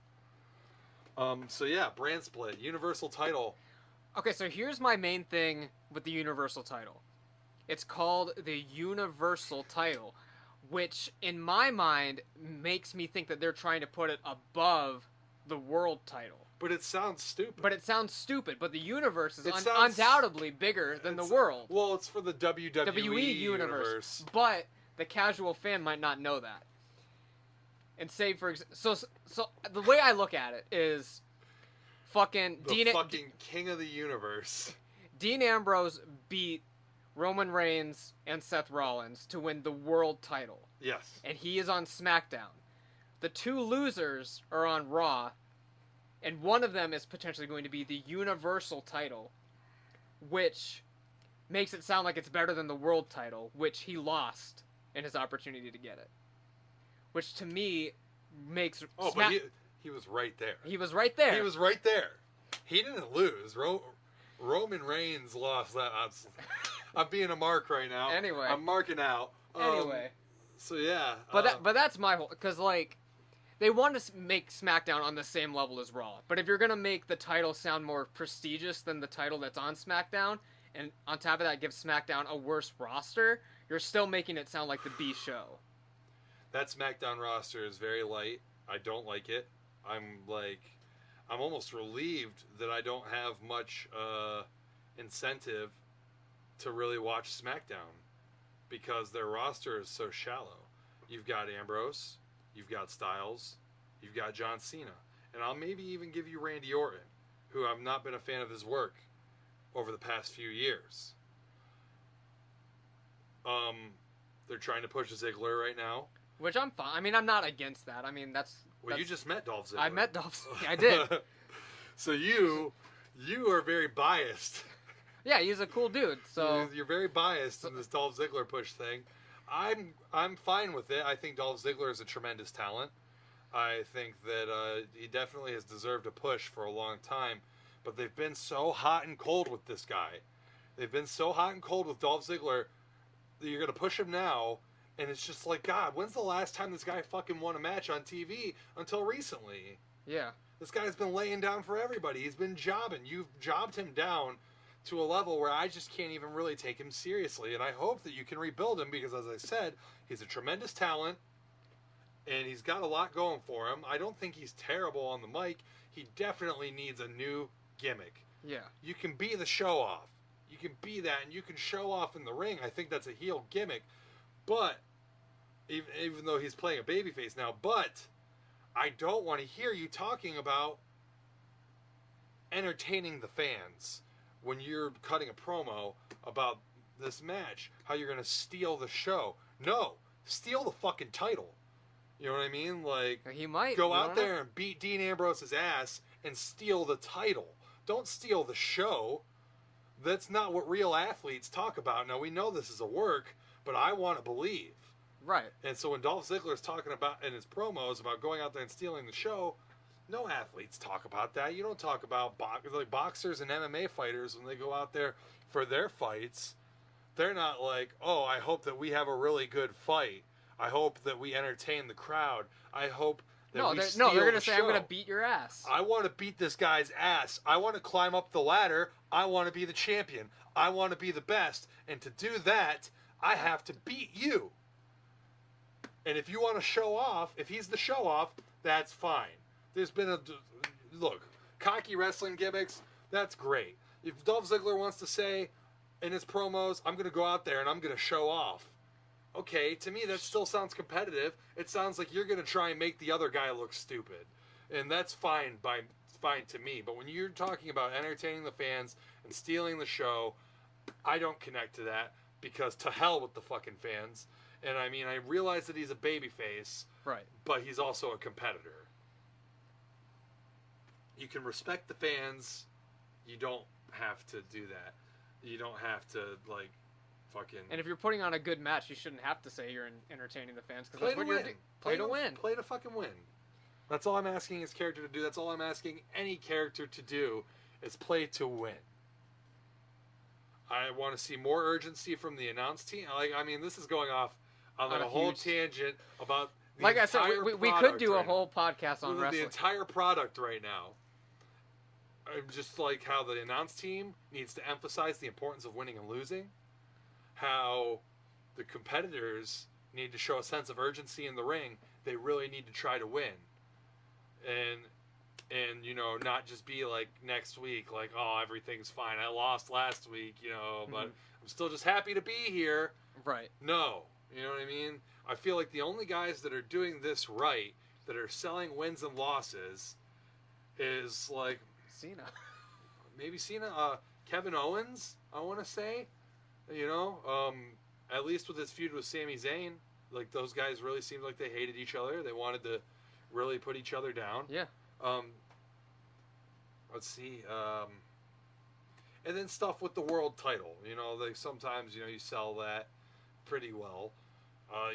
So, yeah, brand split, Universal title. Okay, so here's my main thing with the Universal title. It's called the Universal title, which, in my mind, makes me think that they're trying to put it above the World title. But it sounds stupid. But the universe is undoubtedly bigger than the World. Well, it's for the WWE universe. But the casual fan might not know that. And say, for example... So the way I look at it is... fucking king of the universe. Dean Ambrose beat Roman Reigns and Seth Rollins to win the World title. Yes. And he is on SmackDown. The two losers are on Raw. And one of them is potentially going to be the Universal title, which makes it sound like it's better than the World title, which he lost in his opportunity to get it. Which to me makes... Oh, but he was right there. He was right there. He was right there. He didn't lose. Roman Reigns lost that. I'm being a mark right now. Anyway. I'm marking out. Anyway. So, yeah. But that's my whole... Because, like... They want to make SmackDown on the same level as Raw. But if you're going to make the title sound more prestigious than the title that's on SmackDown, and on top of that give SmackDown a worse roster, you're still making it sound like the B show. That SmackDown roster is very light. I don't like it. I'm almost relieved that I don't have much incentive to really watch SmackDown because their roster is so shallow. You've got Ambrose... You've got Styles, you've got John Cena, and I'll maybe even give you Randy Orton, who I've not been a fan of his work over the past few years. They're trying to push Ziggler right now. Which I'm fine. I mean, I'm not against that. I mean, that's... You just met Dolph Ziggler. I met Dolph Ziggler. I did. So you are very biased. Yeah, he's a cool dude, so... You're very biased in this Dolph Ziggler push thing. I'm fine with it. I think Dolph Ziggler is a tremendous talent. I think that he definitely has deserved a push for a long time. But they've been so hot and cold with this guy. They've been so hot and cold with Dolph Ziggler that you're going to push him now. And it's just like, God, when's the last time this guy fucking won a match on TV? Until recently. Yeah. This guy's been laying down for everybody. He's been jobbing. You've jobbed him down to a level where I just can't even really take him seriously. And I hope that you can rebuild him because, as I said, he's a tremendous talent and he's got a lot going for him. I don't think he's terrible on the mic. He definitely needs a new gimmick. Yeah. You can be the show-off. You can be that, and you can show off in the ring. I think that's a heel gimmick. But, even though he's playing a babyface now, but I don't want to hear you talking about entertaining the fans when you're cutting a promo about this match, how you're going to steal the show. No, steal the fucking title. You know what I mean? Like, he might go out there and beat Dean Ambrose's ass and steal the title. Don't steal the show. That's not what real athletes talk about. Now, we know this is a work, but I want to believe. Right. And so when Dolph Ziggler is talking about in his promos about going out there and stealing the show, no athletes talk about that. You don't talk about like boxers and MMA fighters when they go out there for their fights. They're not like, oh, I hope that we have a really good fight. I hope that we entertain the crowd. I hope that we steal they're going the to say, show. I'm going to beat your ass. I want to beat this guy's ass. I want to climb up the ladder. I want to be the champion. I want to be the best. And to do that, I have to beat you. And if you want to show off, if he's the show off, that's fine. There's been look, cocky wrestling gimmicks, that's great. If Dolph Ziggler wants to say in his promos, I'm going to go out there and I'm going to show off. Okay, to me that still sounds competitive. It sounds like you're going to try and make the other guy look stupid. And that's fine to me. But when you're talking about entertaining the fans and stealing the show, I don't connect to that because to hell with the fucking fans. And I mean, I realize that he's a babyface, right? But he's also a competitor. You can respect the fans. You don't have to do that. You don't have to, like, fucking... And if you're putting on a good match, you shouldn't have to say you're entertaining the fans. Because that's what you're doing. Play to win. Play to fucking win. That's all I'm asking his character to do. That's all I'm asking any character to do is play to win. I want to see more urgency from the announce team. Like, I mean, this is going off on like a whole tangent about the like I said, we could do a whole podcast on wrestling. The entire product right now. Just like how the announce team needs to emphasize the importance of winning and losing. How the competitors need to show a sense of urgency in the ring. They really need to try to win. And you know, not just be like next week, like, oh, everything's fine. I lost last week, you know, but I'm still just happy to be here. Right. No. You know what I mean? I feel like the only guys that are doing this right, that are selling wins and losses, is like... Cena. Maybe Cena. Kevin Owens, I want to say. You know, at least with his feud with Sami Zayn, like those guys really seemed like they hated each other. They wanted to really put each other down. Yeah. Let's see. And then stuff with the world title. You know, like sometimes, you know, you sell that pretty well.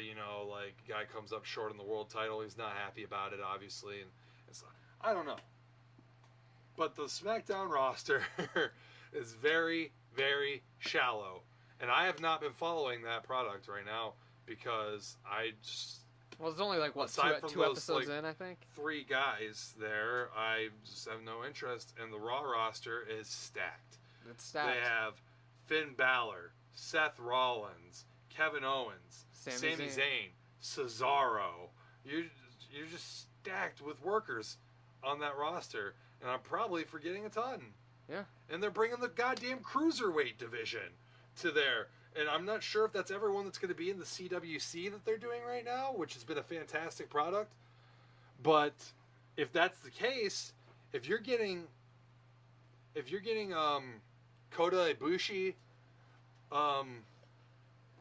You know, like guy comes up short on the world title. He's not happy about it, obviously. And it's like, I don't know. But the SmackDown roster is very, very shallow. And I have not been following that product right now because I just... Well, it's only like, what, two episodes in, I think? 3 guys there. I just have no interest. And the Raw roster is stacked. It's stacked. They have Finn Balor, Seth Rollins, Kevin Owens, Sami Zayn, Cesaro. You're just stacked with workers on that roster. And I'm probably forgetting a ton. Yeah. And they're bringing the goddamn cruiserweight division to there. And I'm not sure if that's everyone that's going to be in the CWC that they're doing right now, which has been a fantastic product. But if that's the case, if you're getting Kota Ibushi,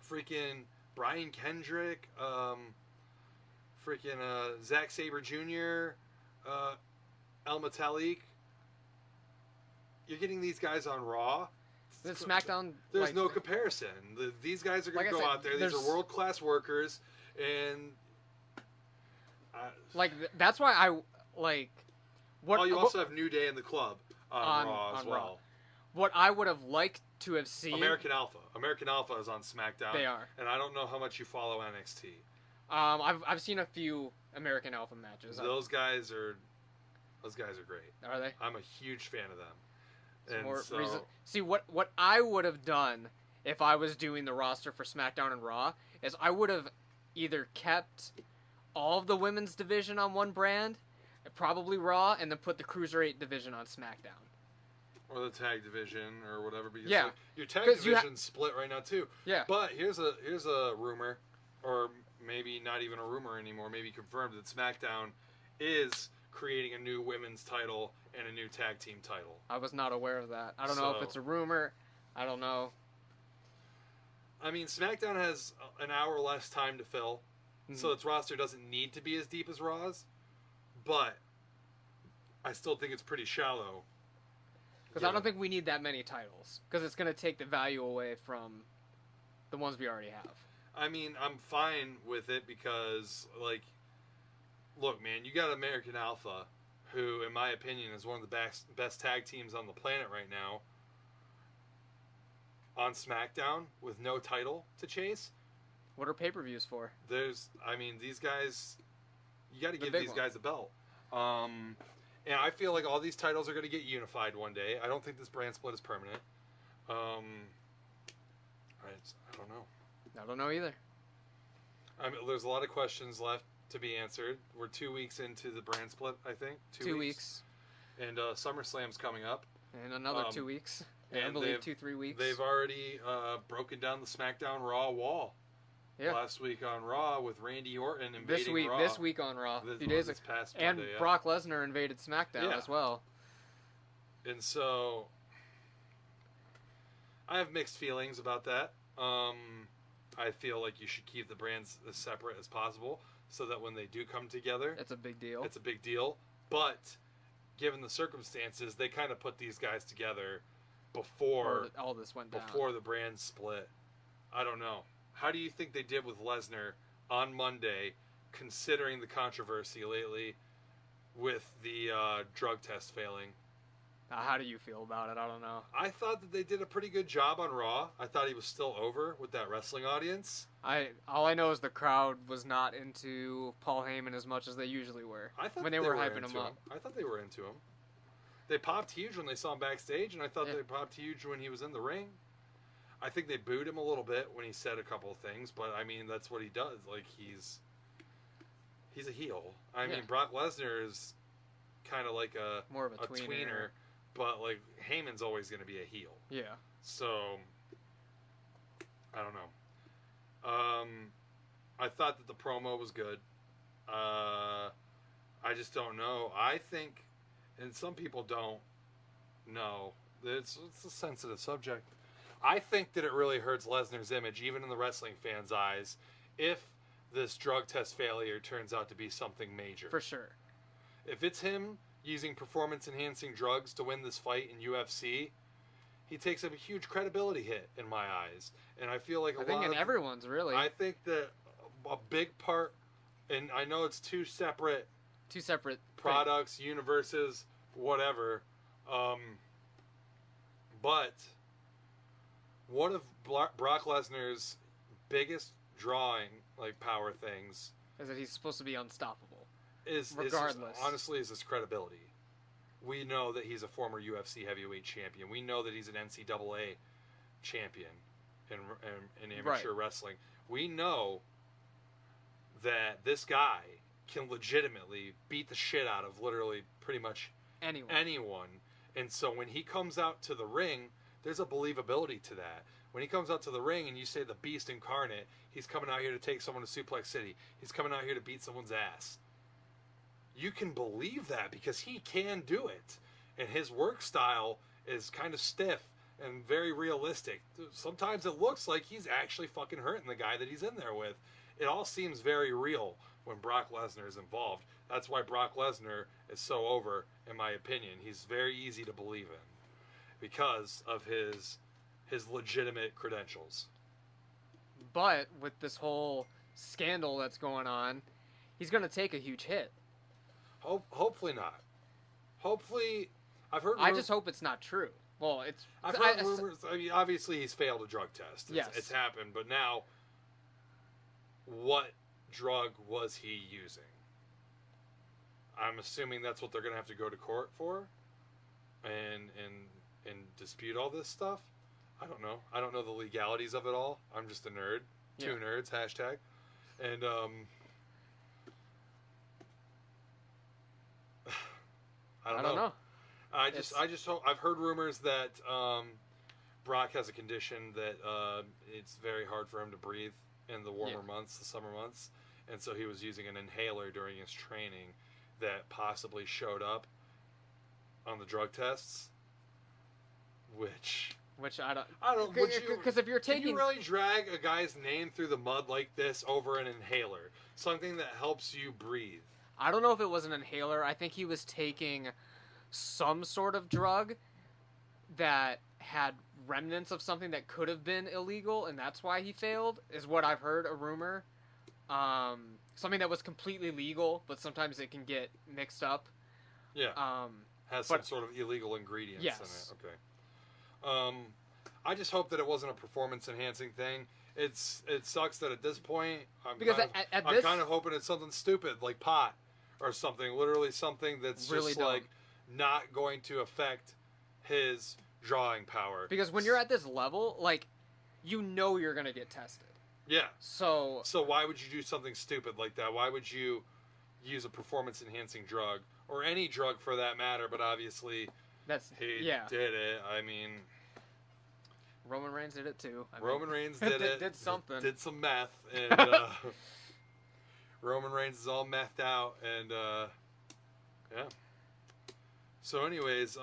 freaking Brian Kendrick, Zack Sabre Jr., El Metalik, you're getting these guys on Raw. The SmackDown... There's no comparison. These guys are going to go out there. These are world-class workers. And... that's why I... Like... you also have New Day in the Club on Raw as well. Raw. What I would have liked to have seen... American Alpha. American Alpha is on SmackDown. They are. And I don't know how much you follow NXT. I've seen a few American Alpha matches. Those guys are great. Are they? I'm a huge fan of them. See, what I would have done if I was doing the roster for SmackDown and Raw is I would have either kept all of the women's division on one brand, probably Raw, and then put the Cruiserweight division on SmackDown. Or the tag division or whatever. Because yeah. Your tag division's split right now too. Yeah. But here's a rumor, or maybe not even a rumor anymore, maybe confirmed, that SmackDown is creating a new women's title and a new tag team title. I was not aware of that. I don't know if it's a rumor. I don't know. I mean, SmackDown has an hour less time to fill, so its roster doesn't need to be as deep as Raw's, but I still think it's pretty shallow. Because I don't think we need that many titles, because it's going to take the value away from the ones we already have. I mean, I'm fine with it because, like, look, man, you got American Alpha, who, in my opinion, is one of the best tag teams on the planet right now, on SmackDown with no title to chase. What are pay-per-views for? These guys, you got to give these guys a belt. And I feel like all these titles are going to get unified one day. I don't think this brand split is permanent. I don't know. I don't know either. I mean, there's a lot of questions left to be answered. We're 2 weeks into the brand split, I think. 2 weeks. And SummerSlam's coming up. And another 2 weeks. And I believe 2-3 weeks. They've already broken down the SmackDown Raw wall. Yeah. Last week on Raw with Randy Orton invading Raw. This week on Raw. A few days ago. And Monday, Brock Lesnar invaded SmackDown as well. And so I have mixed feelings about that. I feel like you should keep the brands as separate as possible so that when they do come together, it's a big deal. It's a big deal. But given the circumstances, they kind of put these guys together before all this went down. Before the brand split. I don't know. How do you think they did with Lesnar on Monday, considering the controversy lately with the drug test failing? How do you feel about it? I don't know. I thought that they did a pretty good job on Raw. I thought he was still over with that wrestling audience. All I know is the crowd was not into Paul Heyman as much as they usually were. I thought when they were hyping him up. I thought they were into him. They popped huge when they saw him backstage, and I thought they popped huge when he was in the ring. I think they booed him a little bit when he said a couple of things, but I mean, that's what he does. Like, he's a heel. I mean, Brock Lesnar is kind of like more of a tweener. But, like, Heyman's always going to be a heel. Yeah. So, I don't know. I thought that the promo was good. I just don't know. I think, and some people don't know, it's a sensitive subject. I think that it really hurts Lesnar's image, even in the wrestling fans' eyes, if this drug test failure turns out to be something major. For sure. If it's him using performance-enhancing drugs to win this fight in UFC, he takes a huge credibility hit in my eyes. And I feel like everyone's really. I think that a big part, and I know it's two separate products, universes, whatever, but one of Brock Lesnar's biggest drawing, like, power things is that he's supposed to be unstoppable. Regardless. Honestly, is his credibility. We know that he's a former UFC heavyweight champion. We know that he's an NCAA champion in amateur wrestling. We know that this guy can legitimately beat the shit out of literally pretty much anyone. And so when he comes out to the ring, there's a believability to that. When he comes out to the ring and you say the beast incarnate, he's coming out here to take someone to Suplex City. He's coming out here to beat someone's ass. You can believe that because he can do it. And his work style is kind of stiff and very realistic. Sometimes it looks like he's actually fucking hurting the guy that he's in there with. It all seems very real when Brock Lesnar is involved. That's why Brock Lesnar is so over, in my opinion. He's very easy to believe in because of his legitimate credentials. But with this whole scandal that's going on, he's going to take a huge hit. Hopefully not. Hopefully, I've heard. I just hope it's not true. Well, I've heard rumors. I mean, obviously he's failed a drug test. It's happened. But now, what drug was he using? I'm assuming that's what they're going to have to go to court for, and dispute all this stuff. I don't know. I don't know the legalities of it all. I'm just a nerd. Yeah. 2 nerds. #. And I don't know. I just hope. I've heard rumors that Brock has a condition that it's very hard for him to breathe in the warmer months, the summer months, and so he was using an inhaler during his training that possibly showed up on the drug tests, which I don't. Because if you're taking, can you really drag a guy's name through the mud like this over an inhaler, something that helps you breathe? I don't know if it was an inhaler. I think he was taking some sort of drug that had remnants of something that could have been illegal, and that's why he failed, is what I've heard, a rumor. Something that was completely legal, but sometimes it can get mixed up. Yeah. Has some sort of illegal ingredients in it. Okay. I just hope that it wasn't a performance-enhancing thing. It sucks that at this point, I'm kind of hoping it's something stupid, like pot or something. Literally something that's really just, like, not going to affect his drawing power. Because when you're at this level, like, you know you're going to get tested. Yeah. So why would you do something stupid like that? Why would you use a performance-enhancing drug? Or any drug for that matter, but obviously he did it. I mean... Roman Reigns did it too. Roman Reigns did it. Did something. Did some meth. And Roman Reigns is all methed out. And yeah. So anyways,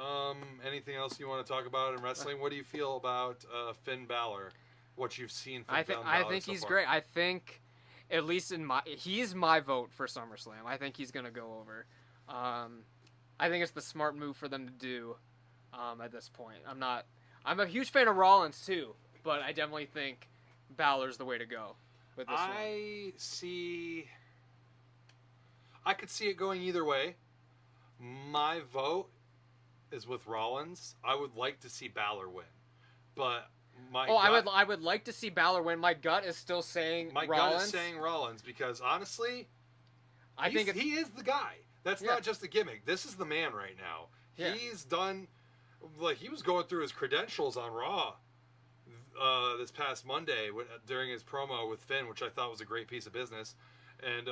anything else you want to talk about in wrestling? What do you feel about Finn Balor? What you've seen from Finn Balor I think he's great. I think, at least he's my vote for SummerSlam. I think he's going to go over. I think it's the smart move for them to do at this point. I'm a huge fan of Rollins too, but I definitely think Balor's the way to go with this one. I could see it going either way. My vote is with Rollins. I would like to see Balor win, but I would like to see Balor win. My gut is still saying Rollins. Gut is saying Rollins because honestly, he is the guy. That's not just a gimmick. This is the man right now. Yeah. He's done, like, he was going through his credentials on Raw this past Monday during his promo with Finn, which I thought was a great piece of business. And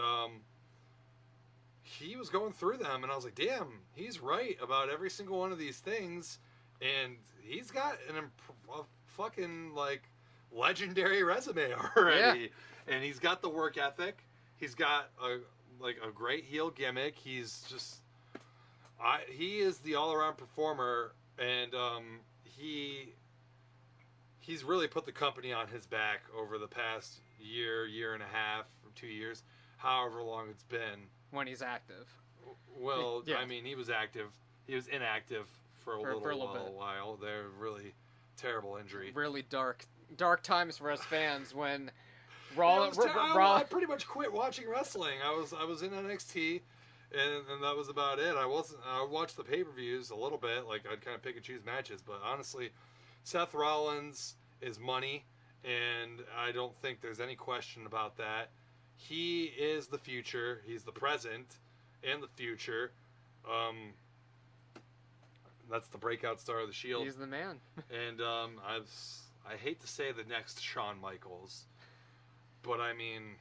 he was going through them, and I was like, damn, he's right about every single one of these things. And he's got a fucking, like, legendary resume already. Yeah. And he's got the work ethic. He's got a great heel gimmick. He's just, he is the all-around performer, and he's really put the company on his back over the past year and a half, 2 years, however long it's been. When he's active. Well, yeah. I mean, he was active. He was inactive for a little while. They're really terrible injury. Really dark times for us fans when I pretty much quit watching wrestling. I was in NXT, and that was about it. I watched the pay-per-views a little bit. Like, I'd kind of pick and choose matches, but honestly, Seth Rollins is money, and I don't think there's any question about that. He is the future. He's the present and the future. That's the breakout star of the Shield. He's the man. And I hate to say the next Shawn Michaels, but I mean,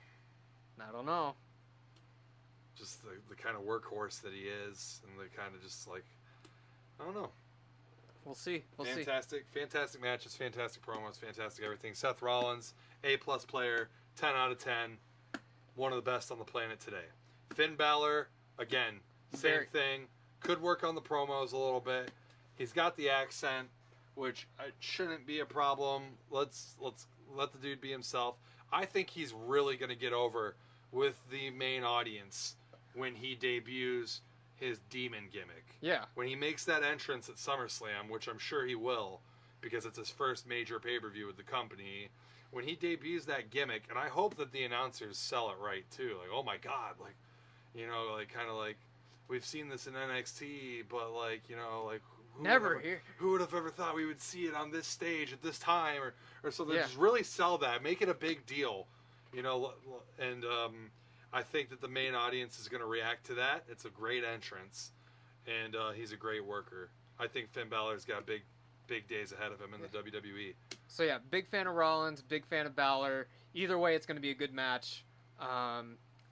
I don't know. Just the kind of workhorse that he is, and the kind of just like, I don't know. We'll see. Fantastic matches, fantastic promos, fantastic everything. Seth Rollins, A+ player, 10 out of 10. One of the best on the planet today. Finn Balor, again, same thing. Could work on the promos a little bit. He's got the accent, which shouldn't be a problem. Let's let the dude be himself. I think he's really going to get over with the main audience when he debuts his demon gimmick. Yeah. When he makes that entrance at SummerSlam, which I'm sure he will, because it's his first major pay-per-view with the company. When he debuts that gimmick, and I hope that the announcers sell it right too. Like, oh my God, like, you know, like kind of like we've seen this in NXT, but like, you know, like who would have ever thought we would see it on this stage at this time or something? Yeah. Just really sell that, make it a big deal, you know. And I think that the main audience is going to react to that. It's a great entrance, and he's a great worker. I think Finn Balor's got big days ahead of him in the WWE. So yeah, big fan of Rollins, big fan of Balor. Either way, it's going to be a good match. I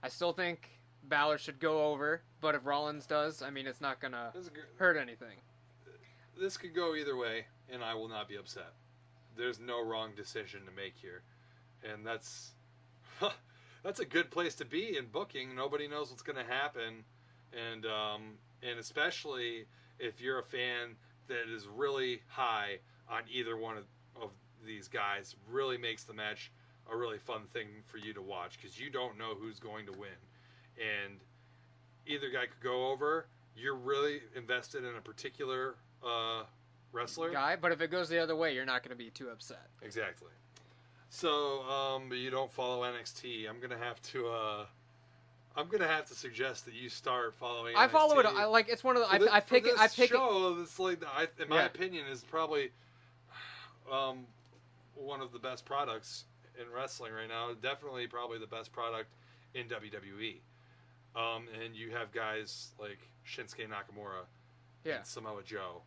still think Balor should go over, but if Rollins does, I mean, it's not going to hurt anything. This could go either way, and I will not be upset. There's no wrong decision to make here, and that's a good place to be in booking. Nobody knows what's going to happen. and especially if you're a fan that is really high on either one of these guys, really makes the match a really fun thing for you to watch because you don't know who's going to win, and either guy could go over. You're really invested in a particular wrestler guy, but if it goes the other way, you're not going to be too upset. Exactly. So, but you don't follow NXT. I'm gonna have to suggest that you start following. I NXT. follow it. I like it's one of the. I pick it. I pick show it. That's like, in my opinion, is probably one of the best products in wrestling right now. Definitely, probably the best product in WWE. And you have guys like Shinsuke Nakamura and Samoa Joe.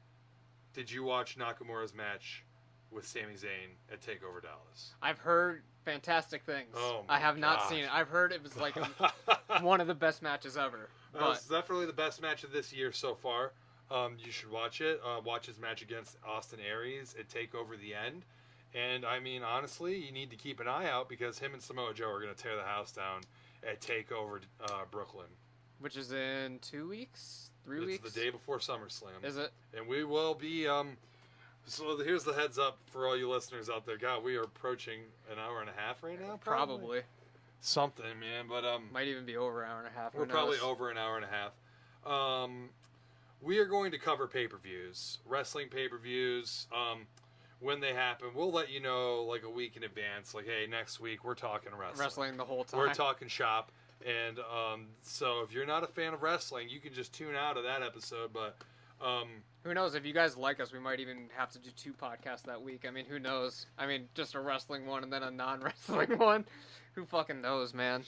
Did you watch Nakamura's match with Sami Zayn at TakeOver Dallas? I've heard fantastic things. Oh I have not seen it. I've heard it was like one of the best matches ever. It's definitely the best match of this year so far. You should watch it. Watch his match against Austin Aries at TakeOver the End. And, I mean, honestly, you need to keep an eye out because him and Samoa Joe are going to tear the house down at TakeOver Brooklyn. Which is in 2 weeks? 3 weeks? It's the day before SummerSlam. Is it? And we will be... So here's the heads up for all you listeners out there. God, we are approaching an hour and a half right now? Probably. Something, man. But might even be over an hour and a half. We're probably over an hour and a half. We are going to cover pay-per-views. Wrestling pay-per-views. When they happen, we'll let you know like a week in advance. Like, hey, next week we're talking wrestling. Wrestling the whole time. We're talking shop. And so if you're not a fan of wrestling, you can just tune out of that episode. But who knows? If you guys like us, we might even have to do 2 podcasts that week. I mean, who knows? I mean, just a wrestling one and then a non-wrestling one. Who fucking knows, man?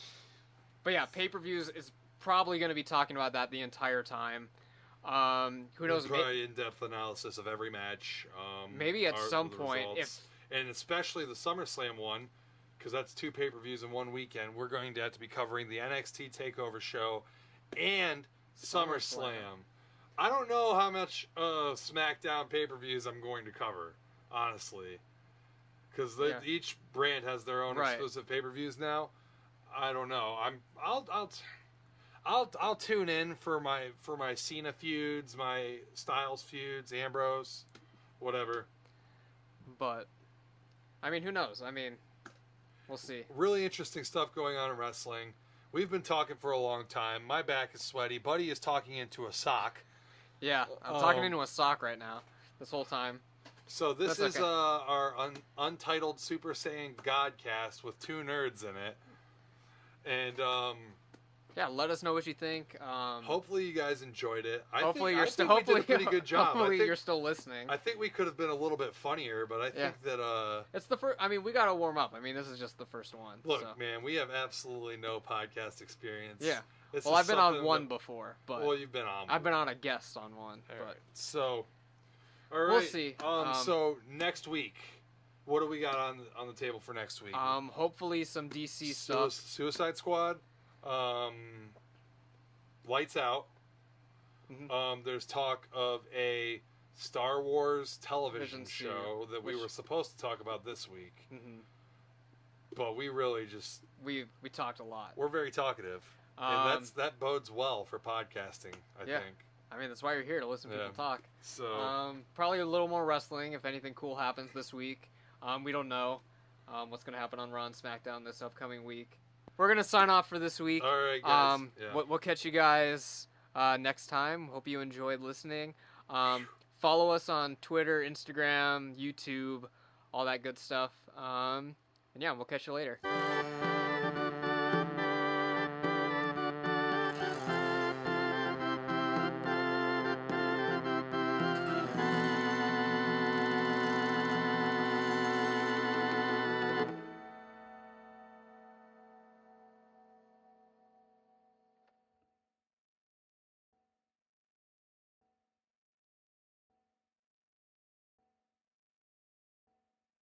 But yeah, pay-per-views is probably going to be talking about that the entire time. Who knows? Probably in-depth analysis of every match. Maybe at some point, and especially the SummerSlam one, because that's 2 pay-per-views in one weekend. We're going to have to be covering the NXT TakeOver show and SummerSlam. I don't know how much SmackDown pay-per-views I'm going to cover, honestly, because each brand has their own exclusive pay-per-views now. I don't know. I'll tune in for my Cena feuds, my Styles feuds, Ambrose, whatever. But I mean, who knows? I mean, we'll see. Really interesting stuff going on in wrestling. We've been talking for a long time. My back is sweaty. Buddy is talking into a sock. Yeah, I'm talking into a sock right now. This whole time. So this is our untitled Super Saiyan Godcast with 2 nerds in it, and yeah, let us know what you think. Hopefully you guys enjoyed it. Hopefully we did a pretty good job. Hopefully you're still listening. I think we could have been a little bit funnier, but I think that it's the first. I mean, we gotta warm up. I mean, this is just the first one. Look, man, we have absolutely no podcast experience. Yeah. Well, I've been on one before, but you've been on. I've been on a guest on one. But right. So, all right. We'll see. So next week, what do we got on the table for next week? Hopefully some DC stuff. Suicide Squad. Lights Out. Mm-hmm. There's talk of a Star Wars television show that we were supposed to talk about this week. Mm-hmm. But we really just... We talked a lot. We're very talkative. And that bodes well for podcasting, I think. I mean, that's why you're here, to listen to people talk. So probably a little more wrestling if anything cool happens this week. We don't know what's going to happen on Raw and SmackDown this upcoming week. We're going to sign off for this week. All right, guys. We'll catch you guys next time. Hope you enjoyed listening. Follow us on Twitter, Instagram, YouTube, all that good stuff. And yeah, we'll catch you later.